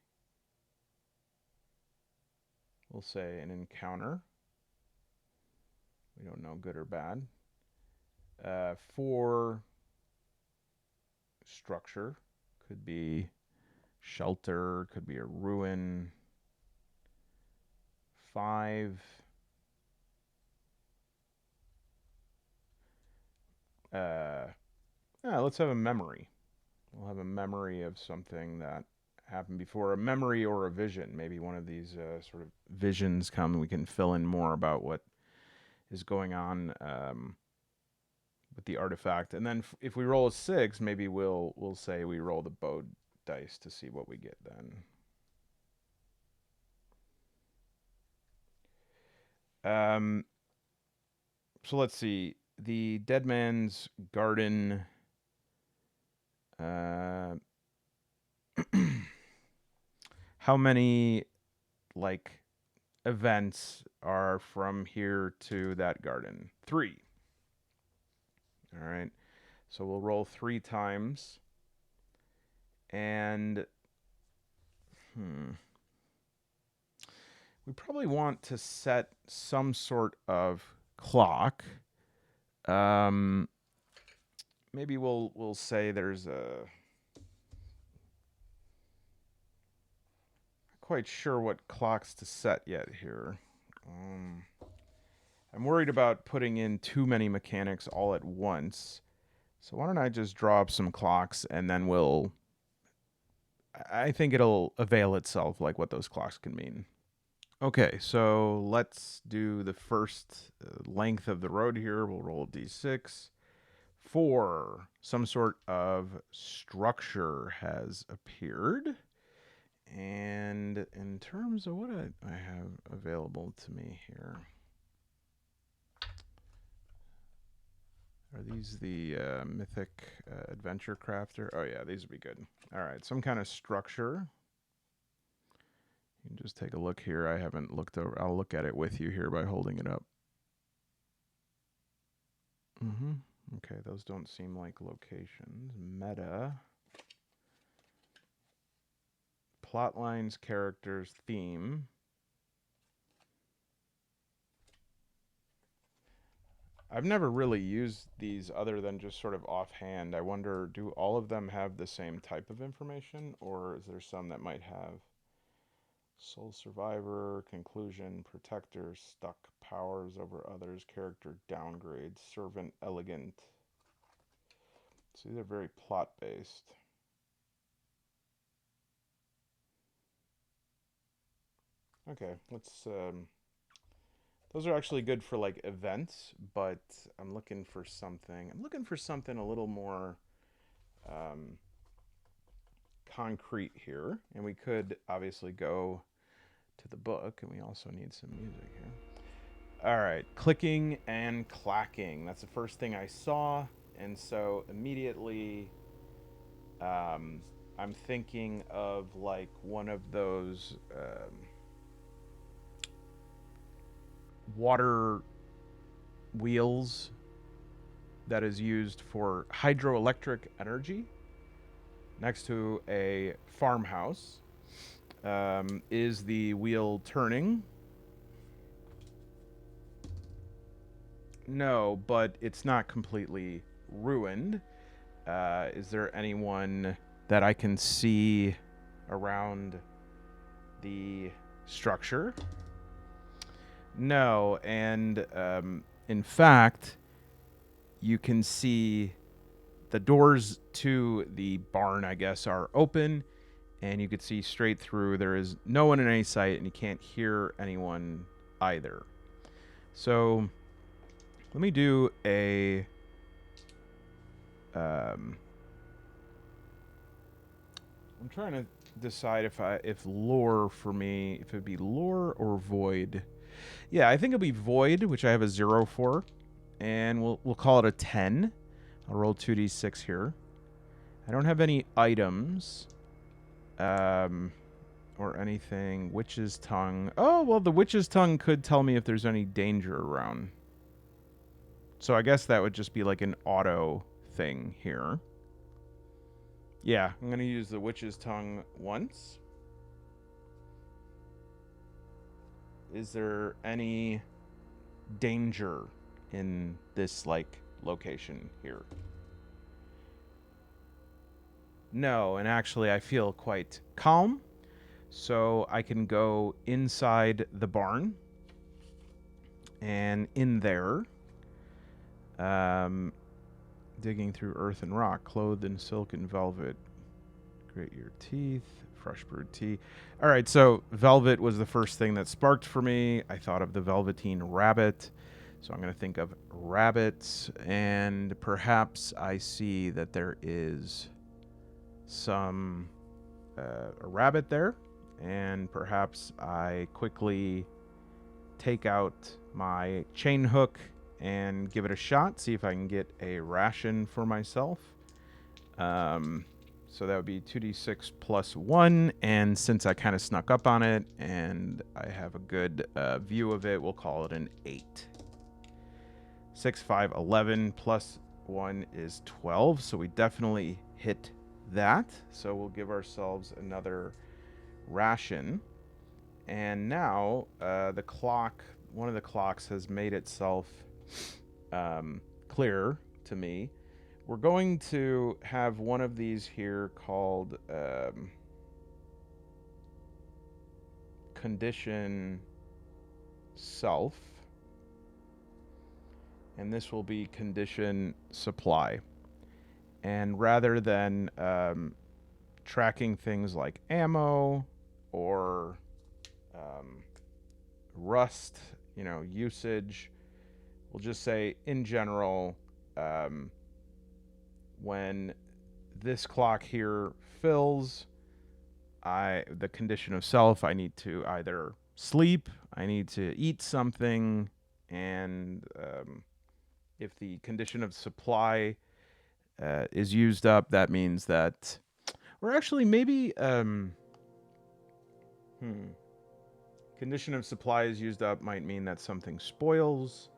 we'll say an encounter. We don't know, good or bad. 4, structure. Could be shelter, could be a ruin. 5, let's have a memory. We'll have a memory of something that happened before, a memory or a vision. Maybe one of these sort of visions come and we can fill in more about what is going on with the artifact. And then if we roll a 6, maybe we'll say we roll the bowed dice to see what we get then. So let's see. The Dead Man's Garden. How many, like, events are from here to that garden? 3. All right. So we'll roll 3 times. And we probably want to set some sort of clock. Maybe we'll say there's a... Not quite sure what clocks to set yet here. I'm worried about putting in too many mechanics all at once. So why don't I just draw up some clocks and then we'll... I think it'll avail itself, like what those clocks can mean. Okay, so let's do the first length of the road here. We'll roll a d6. 4. Some sort of structure has appeared. And in terms of what I have available to me here... Are these the Mythic Adventure Crafter? Oh, yeah, these would be good. All right, some kind of structure. You can just take a look here. I haven't looked over. I'll look at it with you here by holding it up. Okay, those don't seem like locations. Meta. Plot lines, characters, theme. I've never really used these other than just sort of offhand. I wonder, do all of them have the same type of information, or is there some that might have sole survivor, conclusion, protector, stuck, powers over others, character downgrade, servant, elegant? So these are very plot-based. Okay, let's... those are actually good for, like, events, but I'm looking for something. I'm looking for something a little more concrete here. And we could obviously go to the book, and we also need some music here. All right, clicking and clacking. That's the first thing I saw, and so immediately I'm thinking of, like, one of those... water wheels that is used for hydroelectric energy next to a farmhouse. Is the wheel turning? No, but it's not completely ruined. Is there anyone that I can see around the structure? No, and in fact, you can see the doors to the barn, I guess, are open, and you could see straight through. There is no one in any sight, and you can't hear anyone either. So let me do a... I'm trying to decide if lore for me, if it'd be lore or void. Yeah, I think it'll be void, which I have a 0 for, and we'll call it a 10. I'll roll 2d6 here. I don't have any items, or anything. Witch's tongue. Oh, well, the witch's tongue could tell me if there's any danger around. So I guess that would just be like an auto thing here. Yeah, I'm going to use the witch's tongue once. Is there any danger in this, like, location here? No, and actually I feel quite calm. So I can go inside the barn. And in there, Digging through earth and rock, clothed in silk and velvet. Grate your teeth, fresh brewed tea. All right, so velvet was the first thing that sparked for me. I thought of the velveteen rabbit. So I'm going to think of rabbits, and perhaps I see that there is some a rabbit there, and perhaps I quickly take out my chain hook and give it a shot, see if I can get a ration for myself. So that would be 2d6 plus 1, and since I kind of snuck up on it and I have a good view of it, we'll call it an 8. 6, 5, 11 plus 1 is 12, so we definitely hit that. So we'll give ourselves another ration. And now the clock, one of the clocks has made itself clear to me. We're going to have one of these here called condition self. And this will be condition supply. And rather than tracking things like ammo or rust, usage, we'll just say in general, when this clock here fills, the condition of self, I need to either sleep, I need to eat something, and if the condition of supply is used up, that means that, or actually maybe, condition of supply is used up might mean that something spoils.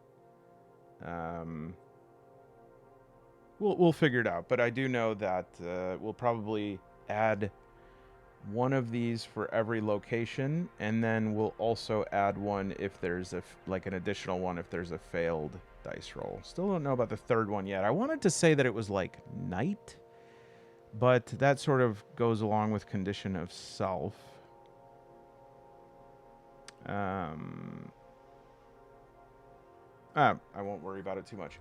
We'll figure it out, but I do know that we'll probably add one of these for every location, and then we'll also add one if there's an additional one if there's a failed dice roll. Still don't know about the third one yet. I wanted to say that it was like night, but that sort of goes along with condition of self. I won't worry about it too much.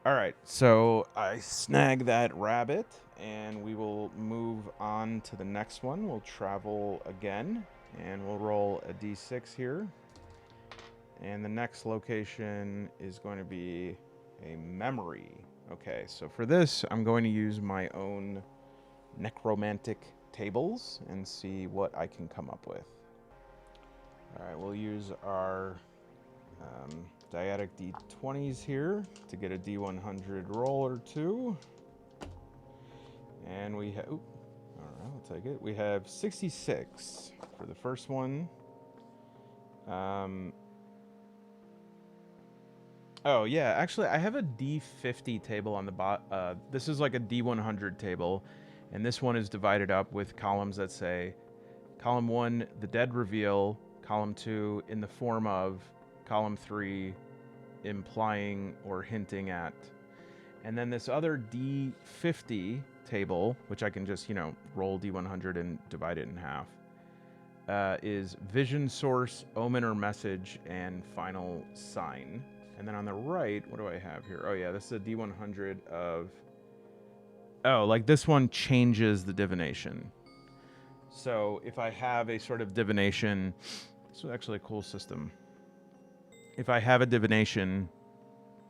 All right, so I snag that rabbit, and we will move on to the next one. We'll travel again, and we'll roll a d6 here. And the next location is going to be a memory. Okay, so for this, I'm going to use my own necromantic tables and see what I can come up with. All right, we'll use our dyadic d20s here to get a d100 roll or two. And we have, all right, I'll take it. We have 66 for the first one. Oh, yeah, actually, I have a d50 table on the bottom. This is like a d100 table, and this one is divided up with columns that say, column 1, the dead reveal, column 2, in the form of, column 3, implying or hinting at. And then this other D50 table, which I can just, roll D100 and divide it in half, is vision source, omen or message, and final sign. And then on the right, what do I have here? Oh yeah, this is a D100 of... Oh, like this one changes the divination. So if I have a sort of divination... This is actually a cool system. If I have a divination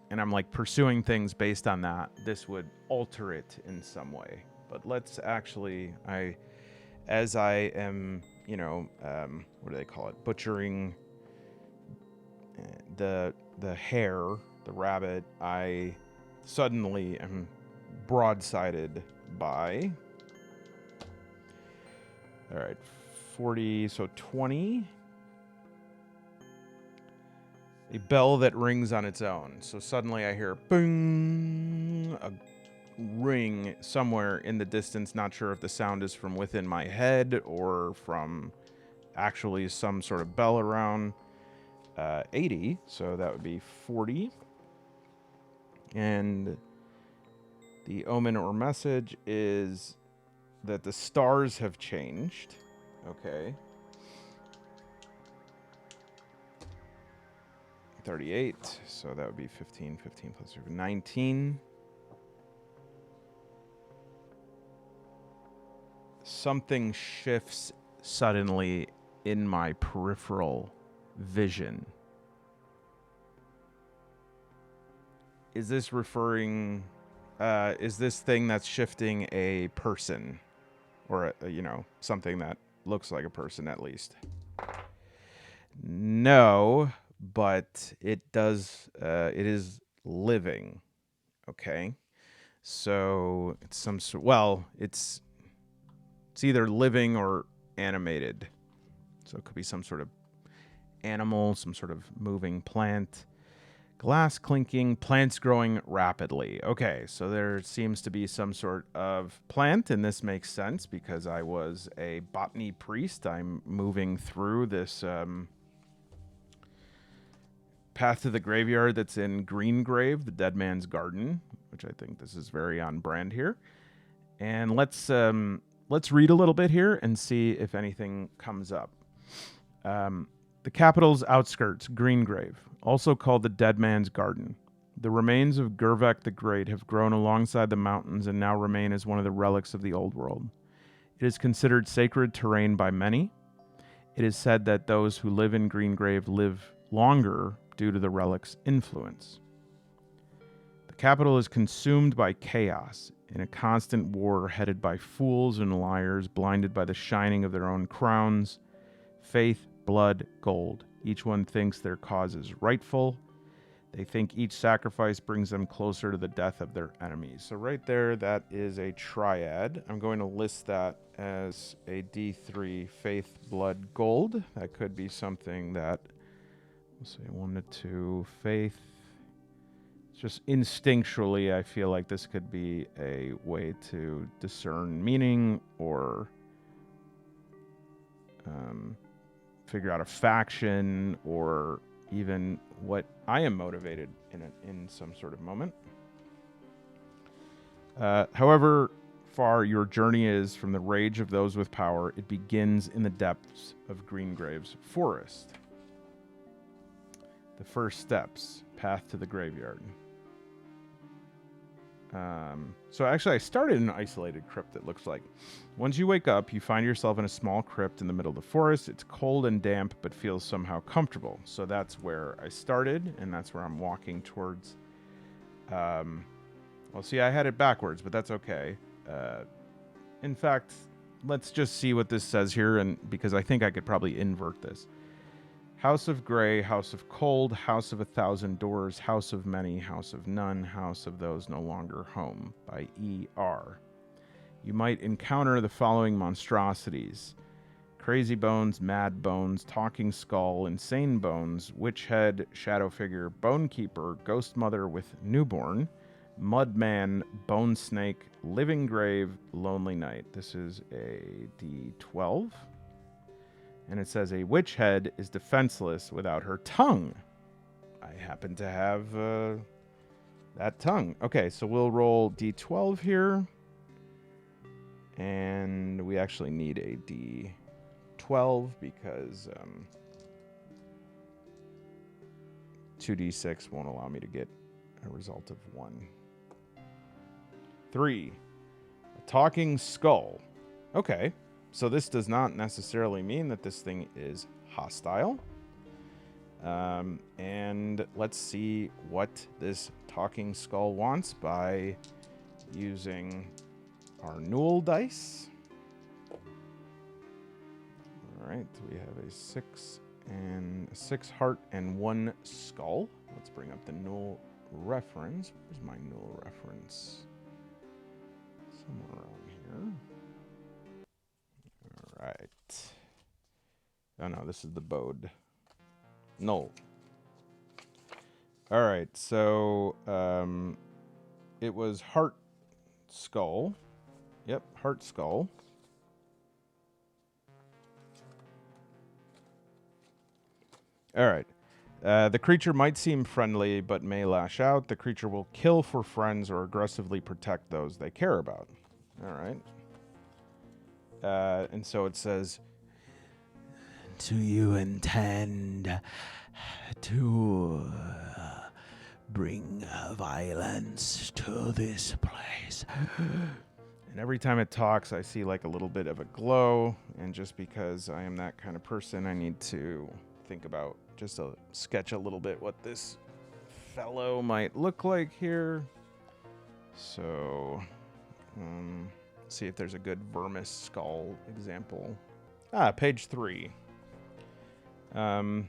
and I'm like pursuing things based on that, this would alter it in some way. But let's actually, as I am, what do they call it? Butchering the hare, the rabbit, I suddenly am broadsided by, all right, 40, so 20. A bell that rings on its own. So suddenly I hear boom, a ring somewhere in the distance. Not sure if the sound is from within my head or from actually some sort of bell around. 80, so that would be 40. And the omen or message is that the stars have changed. Okay. 38, so that would be 15 plus 19. something shifts suddenly in my peripheral vision. Is this referring, is this thing that's shifting a person? Or, something that looks like a person at least? No, but it does, it is living. Okay. So it's some sort, well, it's either living or animated. So it could be some sort of animal, some sort of moving plant. Glass clinking, plants growing rapidly. Okay, so there seems to be some sort of plant, and this makes sense because I was a botany priest. I'm moving through this path to the graveyard that's in Greengrave, the dead man's garden, which I think this is very on brand here. And let's read a little bit here and see if anything comes up. The capital's outskirts, Greengrave, also called the Dead Man's Garden. The remains of Gervek the Great have grown alongside the mountains and now remain as one of the relics of the old world. It is considered sacred terrain by many. It is said that those who live in Greengrave live longer due to the relic's influence. The capital is consumed by chaos, in a constant war headed by fools and liars blinded by the shining of their own crowns. Faith, blood, gold. Each one thinks their cause is rightful. They think each sacrifice brings them closer to the death of their enemies. So right there, that is a triad. I'm going to list that as a D3, faith, blood, gold. That could be something that, we'll say 1 to 2, faith. Just instinctually, I feel like this could be a way to discern meaning or figure out a faction, or even what I am motivated in some sort of moment. However far your journey is from the rage of those with power, it begins in the depths of Greengrave's forest. The first steps, path to the graveyard. So actually I started in an isolated crypt, it looks like. Once you wake up, you find yourself in a small crypt in the middle of the forest. It's cold and damp, but feels somehow comfortable. So that's where I started, and that's where I'm walking towards. Well, see, I had it backwards, but that's okay. In fact, let's just see what this says here, and because I think I could probably invert this. House of Grey, House of Cold, House of 1,000 Doors, House of Many, House of None, House of Those No Longer Home, by E.R. You might encounter the following monstrosities: Crazy Bones, Mad Bones, Talking Skull, Insane Bones, Witch Head, Shadow Figure, Bone Keeper, Ghost Mother with Newborn, Mud Man, Bone Snake, Living Grave, Lonely Night. This is a D12. And it says a witch head is defenseless without her tongue. I happen to have that tongue. Okay, so we'll roll D12 here. And we actually need a D12 because 2D6 won't allow me to get a result of 1. 3. A talking skull. Okay. So this does not necessarily mean that this thing is hostile. And let's see what this talking skull wants by using our Newell dice. All right, we have a 6 and a 6 heart and 1 skull. Let's bring up the Newell reference. Where's my Newell reference? Somewhere around here. Right. Oh no, this is the bode. No. All right, so it was heart skull. Yep, heart skull. All right. The creature might seem friendly, but may lash out. The creature will kill for friends or aggressively protect those they care about. All right. And so it says, do you intend to bring violence to this place? And every time it talks, I see like a little bit of a glow. And just because I am that kind of person, I need to think about just a sketch a little bit what this fellow might look like here. So, see if there's a good Vermis skull example. Page 3. And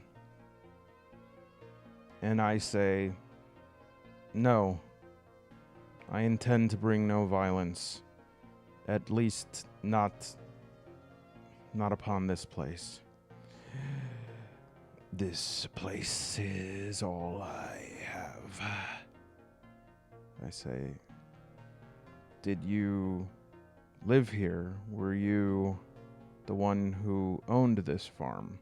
I say, no, I intend to bring no violence. At least not upon this place. This place is all I have. I say, did you live here? Were you the one who owned this farm?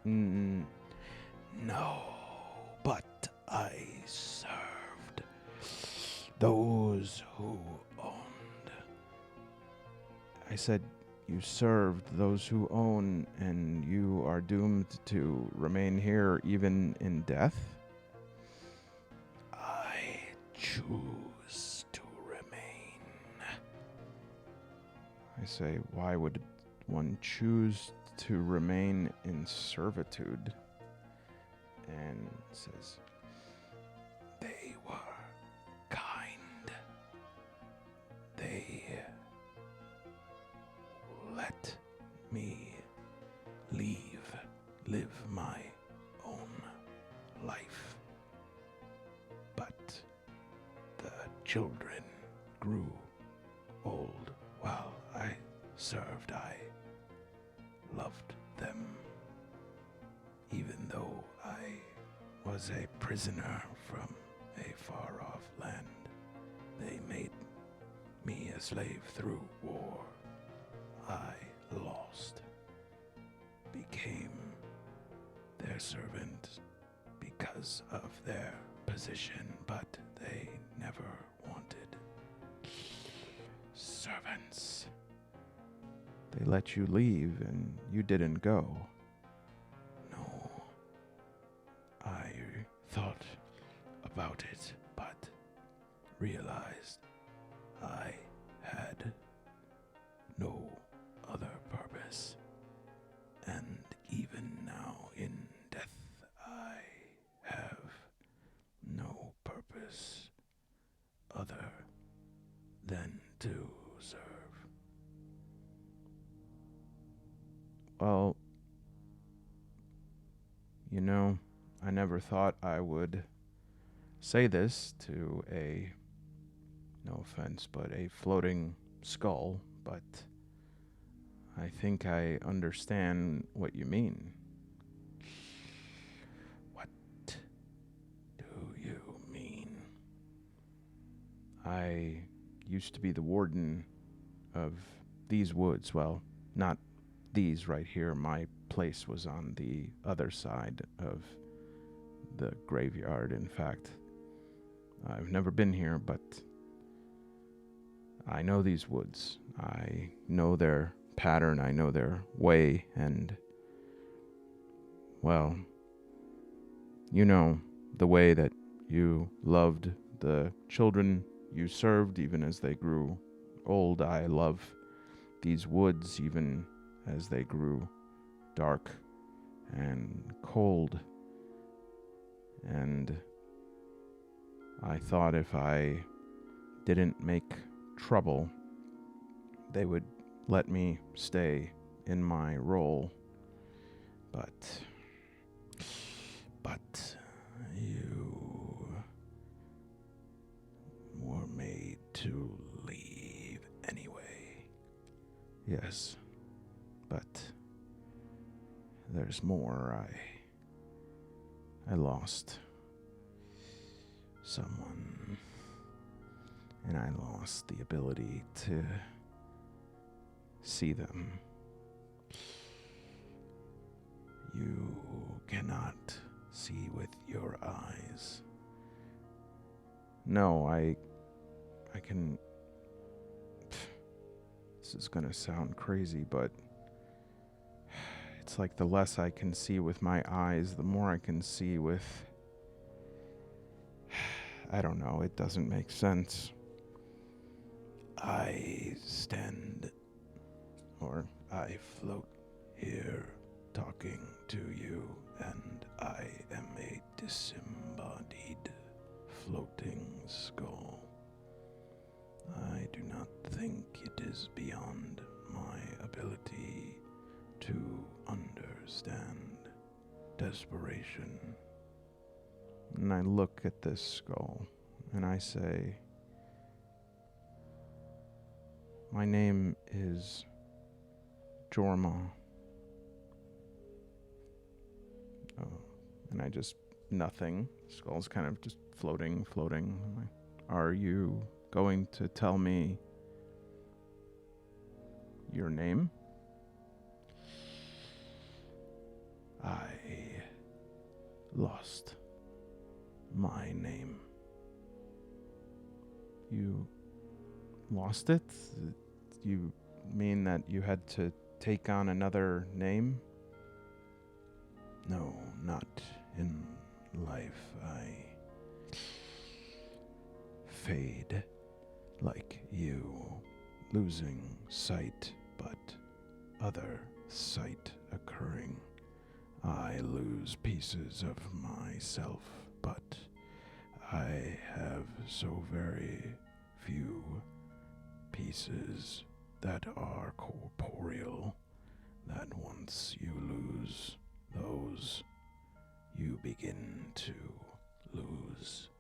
No, but I served those who owned. I said, you served those who own, and you are doomed to remain here even in death? I choose to remain. I say, why would one choose to remain in servitude? And says, they were kind. They let me live my own life. But the children grew old while I served. I loved them. Even though I was a prisoner from a far-off land, they made me a slave through war. I lost, became their servant because of their position, but they never wanted servants. They let you leave and you didn't go. No. I thought about it, but realized I had no other purpose. And even now in death, I have no purpose other than to serve. Well, you know, I never thought I would say this to a, no offense, but a floating skull, but I think I understand what you mean. What do you mean? I used to be the warden of these woods. Well, not these right here. My place was on the other side of the graveyard. In fact, I've never been here, but I know these woods. I know their pattern. I know their way, and, well, you know, the way that you loved the children you served even as they grew old. I love these woods even as they grew dark and cold. And I thought if I didn't make trouble, they would let me stay in my role. But you were made to leave anyway. Yes, but there's more. I lost someone, and I lost the ability to see them. You cannot see with your eyes. No, I can. This is gonna sound crazy, but it's like the less I can see with my eyes, the more I can see with, I don't know, it doesn't make sense. I stand, or I float here talking to you, and I am a disembodied floating skull. I do not think it is beyond my ability to understand desperation. And I look at this skull and I say, my name is Jorma. And I just, nothing. Skull's kind of just floating. I'm like, are you going to tell me your name? I lost my name. You lost it? You mean that you had to take on another name? No, not in life. I fade like you, losing sight, but other sight occurring. I lose pieces of myself, but I have so very few pieces that are corporeal that once you lose those, you begin to lose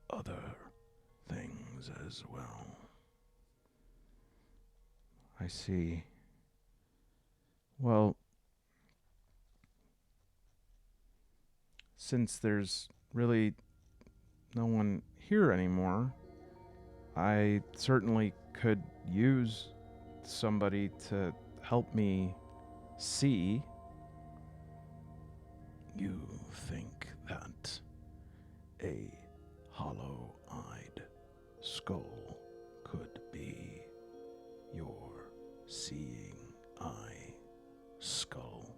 other things as well. I see. Well, since there's really no one here anymore, I certainly could use somebody to help me see. You think that a hollow-eyed skull could be your seeing eye skull?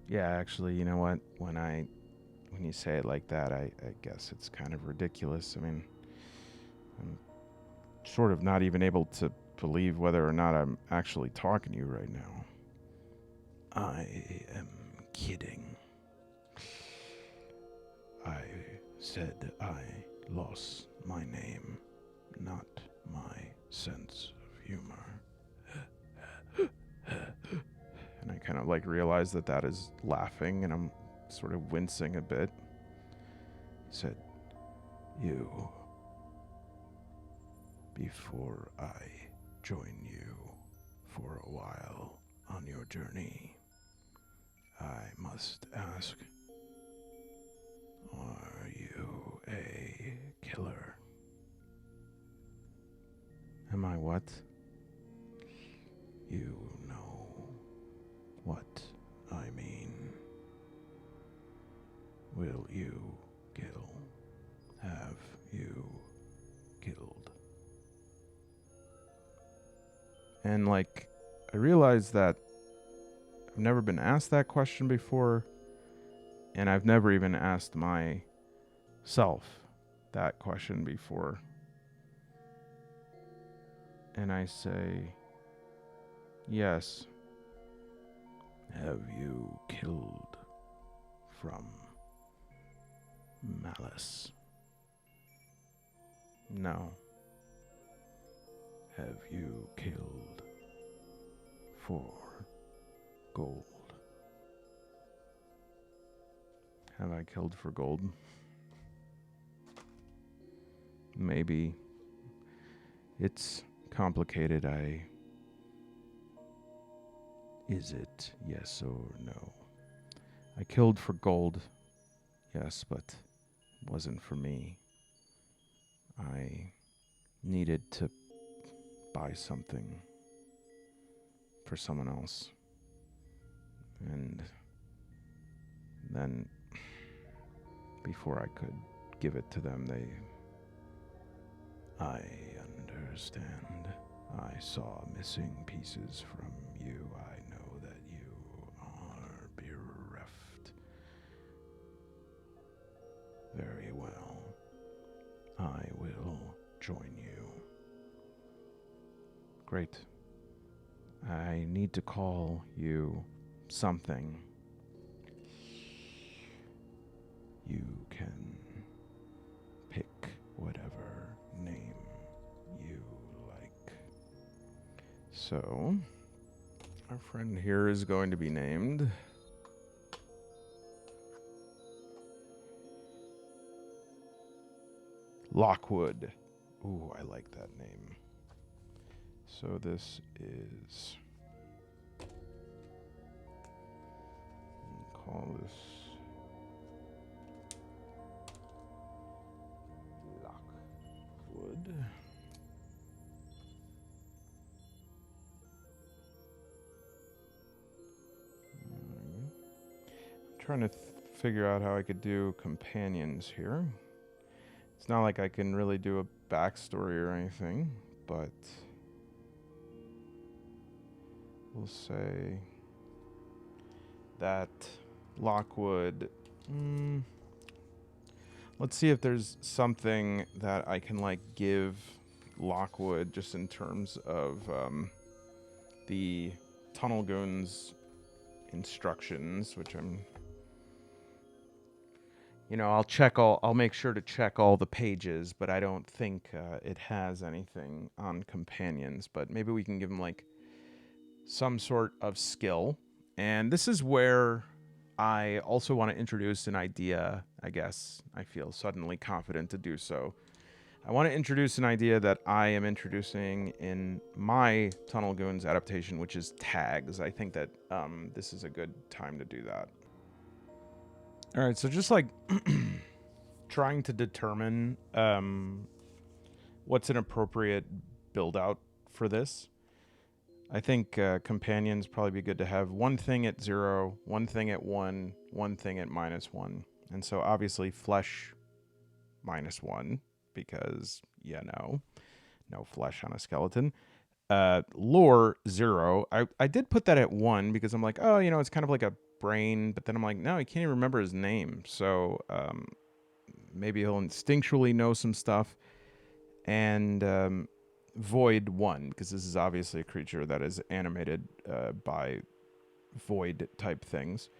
Yeah, actually, you know what? When you say it like that, I guess it's kind of ridiculous. I mean, I'm sort of not even able to believe whether or not I'm actually talking to you right now. I am kidding. I said I lost my name, not my sense of humor. And I kind of like realize that is laughing, and I'm sort of wincing a bit. He said, you, before I join you for a while on your journey, I must ask, are you a killer? Am I what? You know what I mean. Will you kill? Have you killed? And like, I realized that I've never been asked that question before, and I've never even asked myself that question before. And I say, yes. Have you killed from malice? No. Have you killed for gold? Have I killed for gold? Maybe. It's complicated. Is it yes or no? I killed for gold, yes, but it wasn't for me. I needed to buy something for someone else. And then, before I could give it to them, I understand. I saw missing pieces from you. I know that you are bereft. I will join you. Great. I need to call you something. You can pick whatever name you like. So, our friend here is going to be named Lockwood. Ooh, I like that name. So this is... call this Lockwood. I'm trying to figure out how I could do companions here. It's not like I can really do a backstory or anything, but we'll say that Lockwood... let's see if there's something that I can, like, give Lockwood just in terms of the Tunnel Goons instructions, which I'm... You know, I'll make sure to check all the pages, but I don't think it has anything on companions. But maybe we can give him, like, some sort of skill. And this is where I also want to introduce an idea, I guess. I feel suddenly confident to do so. I want to introduce an idea that I am introducing in my Tunnel Goons adaptation, which is tags. I think that this is a good time to do that. All right, so just like trying to determine what's an appropriate build out for this. I think companions probably be good to have one thing at 0, one thing at 1, one thing at -1. And so obviously flesh -1 because, no flesh on a skeleton. Lore 0. I did put that at 1 because I'm like, oh, it's kind of like a brain, but then I'm like, no, I can't even remember his name. So maybe he'll instinctually know some stuff. And void 1, because this is obviously a creature that is animated by void type things.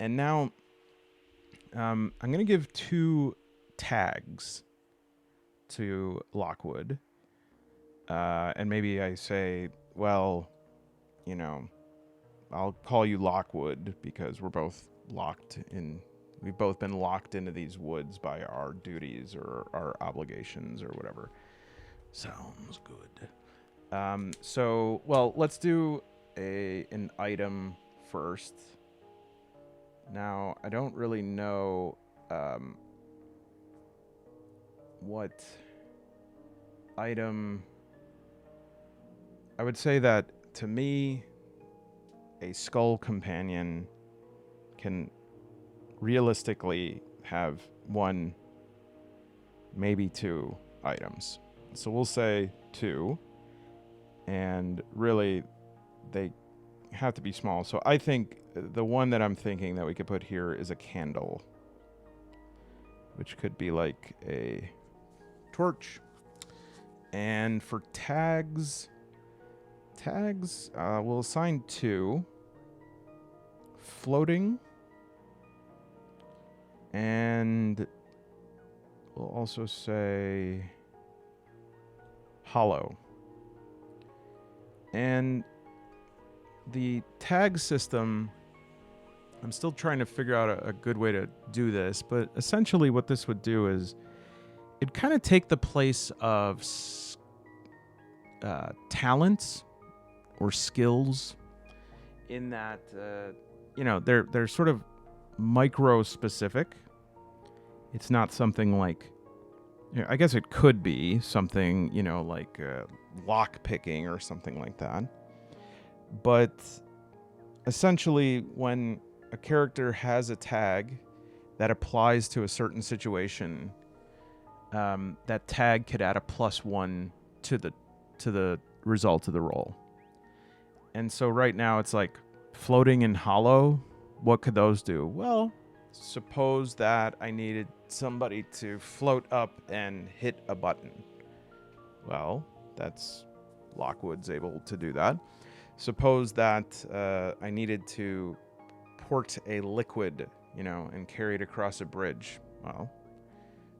And now I'm going to give 2 tags to Lockwood. And maybe I say, well, I'll call you Lockwood because we're both we've both been locked into these woods by our duties or our obligations or whatever. Sounds good. So, well, let's do an item first. Now, I don't really know what item... I would say that, to me, a skull companion can realistically have 1, maybe 2 items. So we'll say 2, and really they have to be small. So I think the one that I'm thinking that we could put here is a candle, which could be like a torch. And for tags, we'll assign 2. Floating. And we'll also say hollow. And the tag system, I'm still trying to figure out a good way to do this, but essentially what this would do is it'd kind of take the place of talents or skills in that, they're sort of micro-specific. It's not something like... I guess it could be something, like lock picking or something like that. But essentially, when a character has a tag that applies to a certain situation, that tag could add a +1 to the result of the roll. And so right now it's like floating and hollow. What could those do? Well, suppose that I needed somebody to float up and hit a button. Well, that's Lockwood's able to do that. Suppose that I needed to port a liquid, and carry it across a bridge. Well,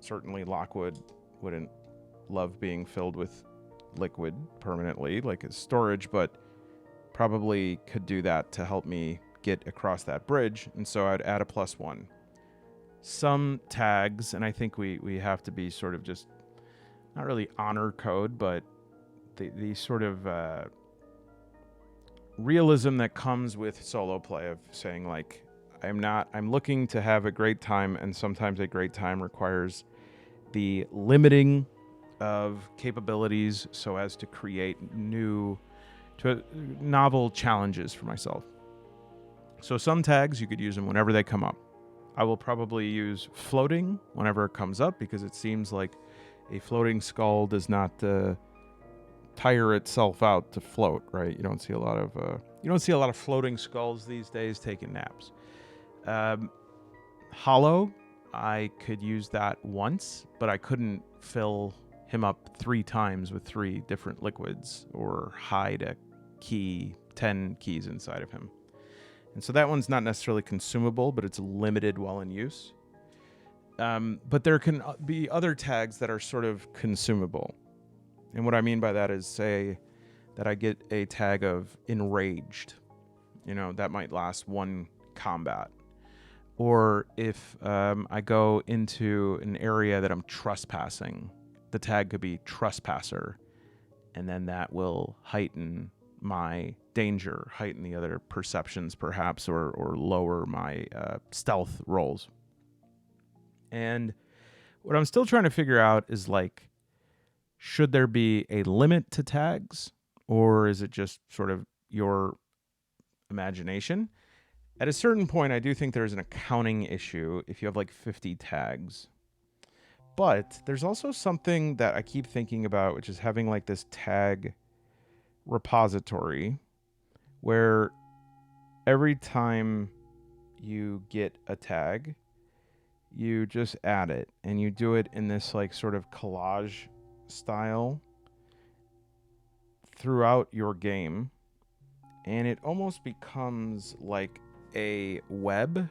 certainly Lockwood wouldn't love being filled with liquid permanently, like as storage, but probably could do that to help me get across that bridge, and so I'd add a +1. Some tags, and I think we have to be sort of just, not really honor code, but the sort of realism that comes with solo play of saying, like, I'm looking to have a great time, and sometimes a great time requires the limiting of capabilities so as to create novel challenges for myself. So some tags, you could use them whenever they come up. I will probably use floating whenever it comes up, because it seems like a floating skull does not tire itself out to float, right? You don't see a lot of floating skulls these days taking naps. Hollow, I could use that once, but I couldn't fill him up 3 times with 3 different liquids or hide 10 keys inside of him. And so that one's not necessarily consumable, but it's limited while in use. But there can be other tags that are sort of consumable. And what I mean by that is, say that I get a tag of enraged. That might last 1 combat. Or if I go into an area that I'm trespassing, the tag could be trespasser, and then that will heighten my danger, heighten the other perceptions perhaps, or lower my stealth rolls. And what I'm still trying to figure out is, like, should there be a limit to tags, or is it just sort of your imagination? At a certain point, I do think there's an accounting issue if you have like 50 tags. But there's also something that I keep thinking about, which is having like this tag repository where every time you get a tag, you just add it, and you do it in this like sort of collage style throughout your game, and it almost becomes like a web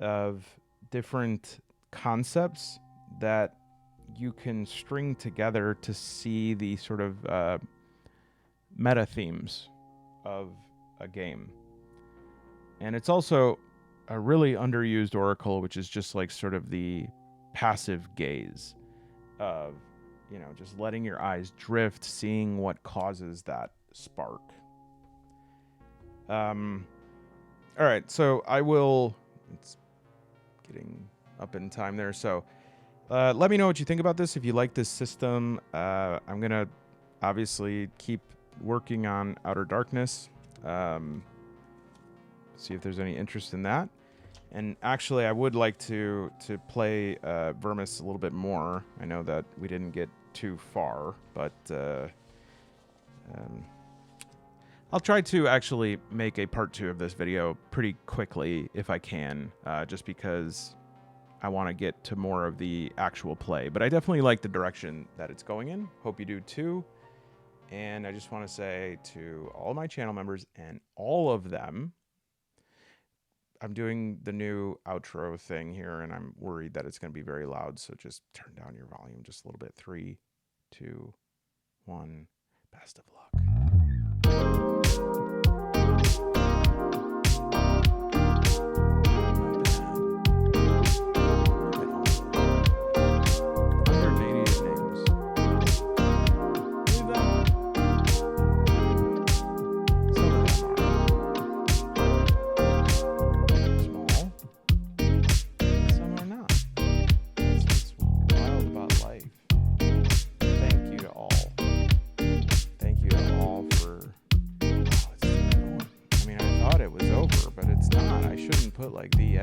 of different concepts that you can string together to see the sort of meta themes of a game. And it's also a really underused oracle, which is just like sort of the passive gaze of, just letting your eyes drift, seeing what causes that spark. All right, so it's getting up in time there. So let me know what you think about this. If you like this system, I'm going to obviously keep working on Outer Darkness. See if there's any interest in that. And actually, I would like to play Vermis a little bit more. I know that we didn't get too far, but I'll try to actually make a part 2 of this video pretty quickly if I can, just because I want to get to more of the actual play. But I definitely like the direction that it's going in. Hope you do too. And I just want to say to all my channel members, and all of them, I'm doing the new outro thing here, and I'm worried that it's going to be very loud. So just turn down your volume just a little bit. 3, 2, 1. Best of luck. Put like the